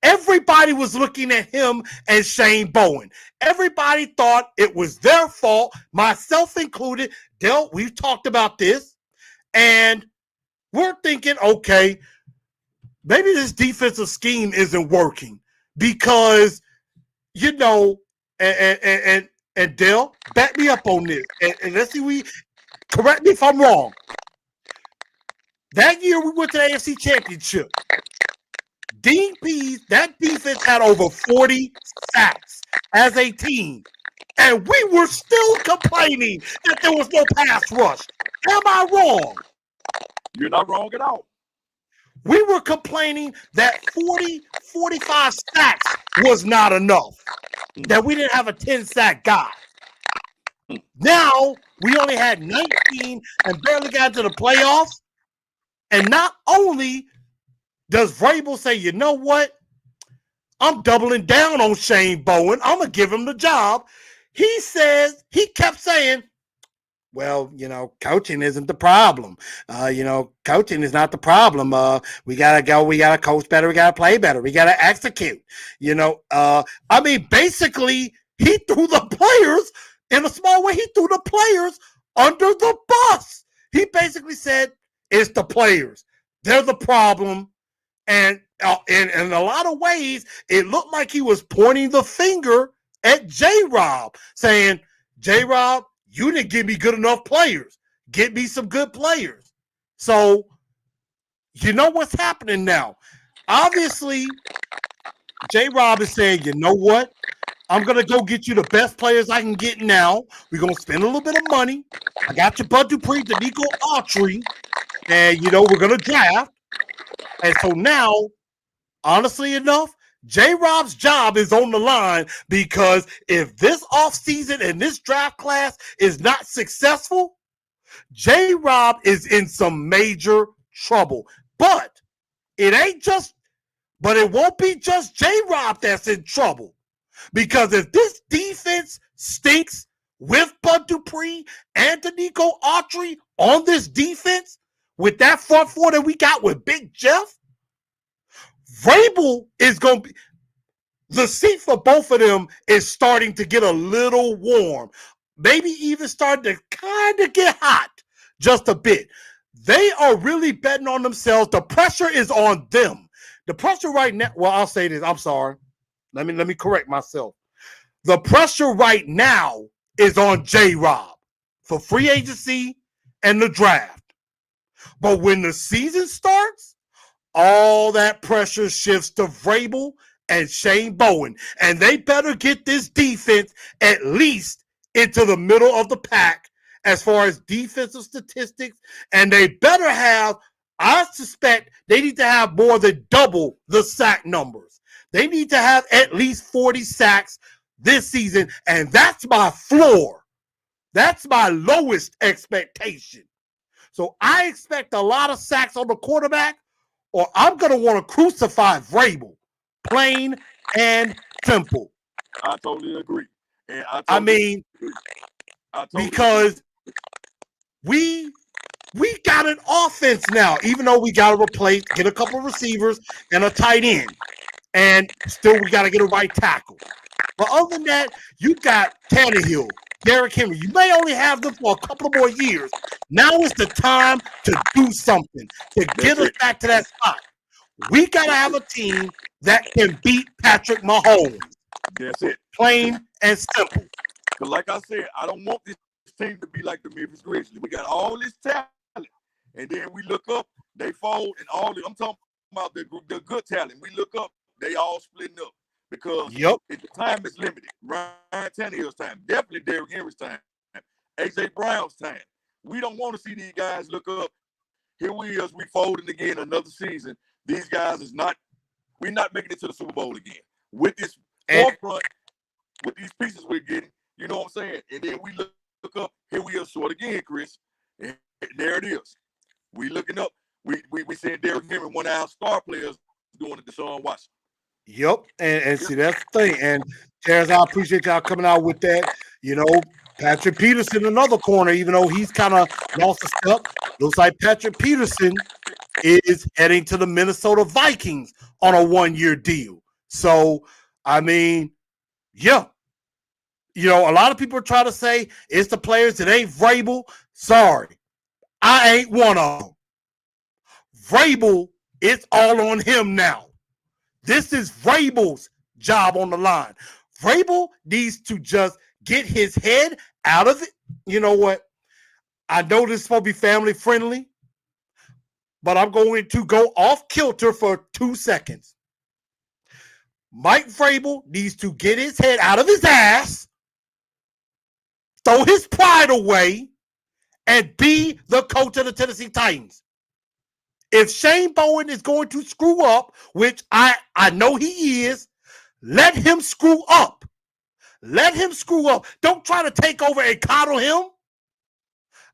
everybody was looking at him and Shane Bowen. Everybody thought it was their fault, myself included. Del, we've talked about this, and we're thinking, okay, maybe this defensive scheme isn't working because, and Del, back me up on this, and let's see, correct me if I'm wrong. That year we went to the AFC Championship. Dean Pease, that defense had over 40 sacks as a team. And we were still complaining that there was no pass rush. Am I wrong? You're not wrong at all. We were complaining that 45 sacks was not enough. That we didn't have a 10-sack guy. Now, we only had 19 and barely got to the playoffs. And not only does Vrabel say, you know what? I'm doubling down on Shane Bowen. I'm going to give him the job. He kept saying, Well, coaching isn't the problem. Coaching is not the problem. We gotta go. We gotta coach better. We gotta play better. We gotta execute. Basically, he threw the players in a small way. He threw the players under the bus. He basically said, "It's the players. They're the problem." And in a lot of ways, it looked like he was pointing the finger at J-Rob, saying, "J-Rob, you didn't give me good enough players. Get me some good players." So, you know what's happening now. Obviously, J-Rob is saying, "You know what? I'm going to go get you the best players I can get now. We're going to spend a little bit of money. I got you Bud Dupree, Denico Autry, and, we're going to draft." And so now, honestly enough, J-Rob's job is on the line, because if this offseason and this draft class is not successful, J-Rob is in some major trouble. But it won't be just J-Rob that's in trouble. Because if this defense stinks with Bud Dupree and Denico Autry on this defense, with that front four that we got with Big Jeff, Vrabel is going to be, the seat for both of them is starting to get a little warm. Maybe even starting to kind of get hot just a bit. They are really betting on themselves. The pressure is on them. The pressure right now, well, I'll say this. I'm sorry. Let me correct myself. The pressure right now is on J-Rob for free agency and the draft. But when the season starts, all that pressure shifts to Vrabel and Shane Bowen. And they better get this defense at least into the middle of the pack as far as defensive statistics. And they better have, I suspect, they need to have more than double the sack numbers. They need to have at least 40 sacks this season. And that's my floor. That's my lowest expectation. So I expect a lot of sacks on the quarterback, or I'm going to want to crucify Vrabel. Plain and simple. I totally agree. And because we got an offense now, even though we got to get a couple of receivers and a tight end. And still we got to get a right tackle. But other than that, you got Tannehill, Derrick Henry. You may only have them for a couple more years. Now is the time to do something, to get us back to that spot. We got to have a team that can beat Patrick Mahomes. That's it. Plain and simple. But like I said, I don't want this team to be like the Memphis Grizzlies. We got all this talent, and then we look up, they fold, and I'm talking about the good talent. We look up, they all splitting up. Because the time is limited. Ryan Tannehill's time, definitely Derrick Henry's time, A.J. Brown's time. We don't want to see these guys look up. Here we folding again another season. These guys we're not making it to the Super Bowl again. With this forefront, with these pieces we're getting, you know what I'm saying? And then we look up, here we are short again, Chris. And there it is. We looking up, we seeing Derrick Henry, one of our star players, doing it to Deshaun Watson. Yep, and see, that's the thing. And Terrence, I appreciate y'all coming out with that. Patrick Peterson, another corner, even though he's kind of lost a step, looks like Patrick Peterson is heading to the Minnesota Vikings on a one-year deal. So, a lot of people are trying to say it's the players that ain't Vrabel. Sorry, I ain't one of them. Vrabel, it's all on him now. This is Vrabel's job on the line. Vrabel needs to just get his head out of it. You know what? I know this is supposed to be family friendly, but I'm going to go off kilter for 2 seconds. Mike Vrabel needs to get his head out of his ass, throw his pride away, and be the coach of the Tennessee Titans. If Shane Bowen is going to screw up, which I know he is, let him screw up. Let him screw up. Don't try to take over and coddle him.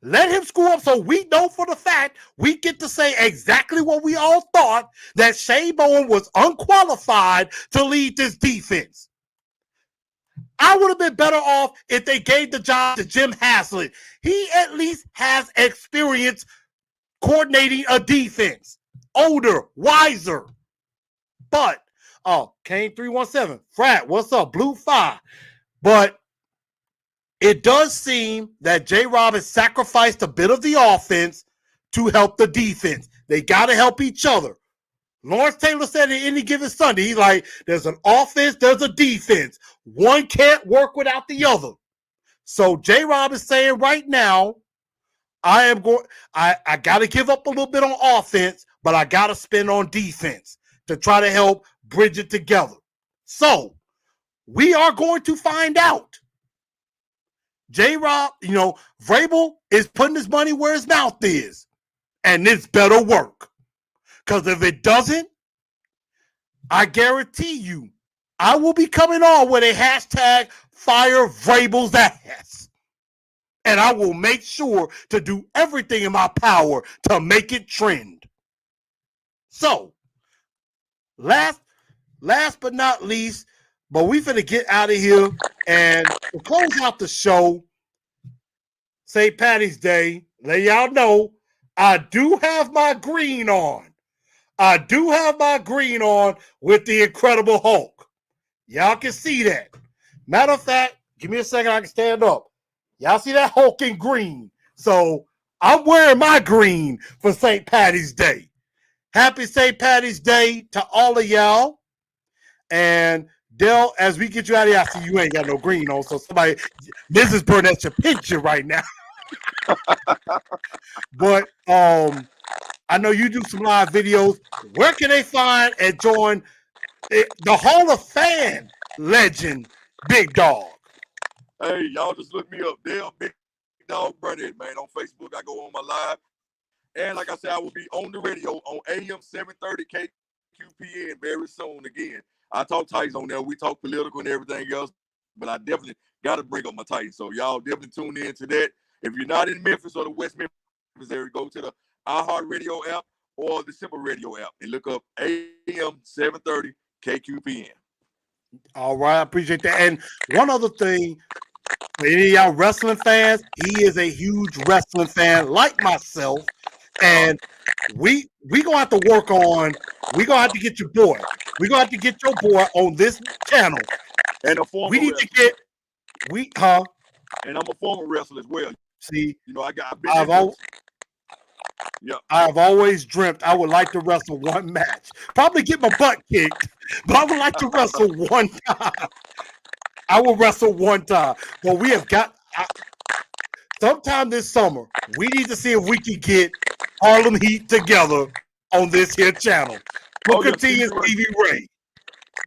Let him screw up so we know for the fact we get to say exactly what we all thought, that Shane Bowen was unqualified to lead this defense. I would have been better off if they gave the job to Jim Haslett. He at least has experience coordinating a defense. Older, wiser. But, Kane 317, Frat, what's up? Blue 5. But it does seem that J-Rob has sacrificed a bit of the offense to help the defense. They got to help each other. Lawrence Taylor said in any given Sunday, he's like, there's an offense, there's a defense. One can't work without the other. So J-Rob is saying right now, I got to give up a little bit on offense, but I got to spend on defense to try to help bridge it together. So we are going to find out. J-Rob, Vrabel is putting his money where his mouth is, and this better work. Because if it doesn't, I guarantee you, I will be coming on with a hashtag fire Vrabel's ass. And I will make sure to do everything in my power to make it trend. So, last but not least, but we finna get out of here and to close out the show, St. Patty's Day, let y'all know, I do have my green on. I do have my green on with the Incredible Hulk. Y'all can see that. Matter of fact, give me a second, I can stand up. Y'all see that Hulk in green. So I'm wearing my green for St. Patty's Day. Happy St. Patty's Day to all of y'all. And Del, as we get you out of here, I see you ain't got no green on. So somebody, Mrs. Burnett's your picture right now. But I know you do some live videos. Where can they find and join the Hall of Fame legend, Big Dog? Hey, y'all just look me up. Dale Big Dog Burnett, man. On Facebook, I go on my live. And like I said, I will be on the radio on AM 730 KQPN very soon again. I talk Titans on there. We talk political and everything else. But I definitely got to bring up my Titans. So y'all definitely tune in to that. If you're not in Memphis or the West Memphis area, go to the iHeartRadio app or the Simple Radio app and look up AM 730 KQPN. All right, I appreciate that. And one other thing, for any of y'all wrestling fans, he is a huge wrestling fan like myself. And we gonna have to work on, we gonna have to get your boy. We gonna have to get your boy on this channel. And a former we need wrestler. to get And I'm a former wrestler as well. See, I've always dreamt I would like to wrestle one match. Probably get my butt kicked, but I would like to wrestle one time. I will wrestle one time. But we have got sometime this summer, we need to see if we can get Harlem Heat together on this here channel. Booker T and Stevie Ray.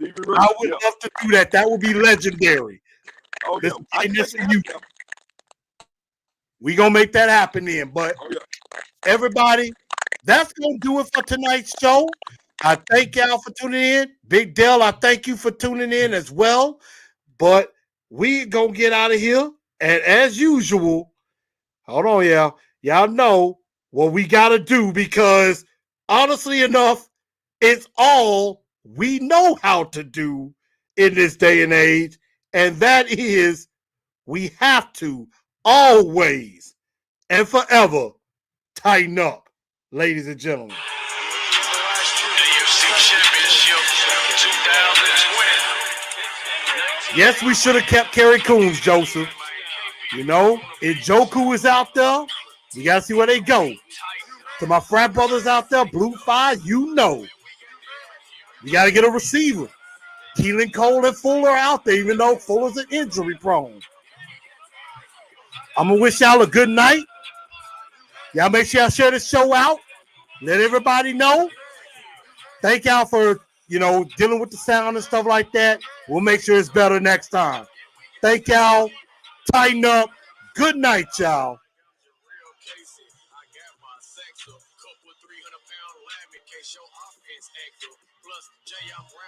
I would love to do that. That would be legendary. We gonna make that happen then. But everybody, that's gonna do it for tonight's show. I thank y'all for tuning in. Big Dell, I thank you for tuning in as well. But we gonna get out of here. And as usual, hold on, y'all. Y'all know what we gotta do, because honestly enough, it's all we know how to do in this day and age. And that is, we have to always and forever tighten up, ladies and gentlemen. Yes, we should have kept Kerry Coons, Joseph. If Joku is out there, you got to see where they go. To my frat brothers out there, Blue 5, you got to get a receiver. Keelan Cole and Fuller out there, even though Fuller's an injury prone. I'm going to wish y'all a good night. Y'all make sure y'all share this show out. Let everybody know. Thank y'all for, dealing with the sound and stuff like that. We'll make sure it's better next time. Thank y'all. Tighten up. Good night, y'all. Jayon Brown.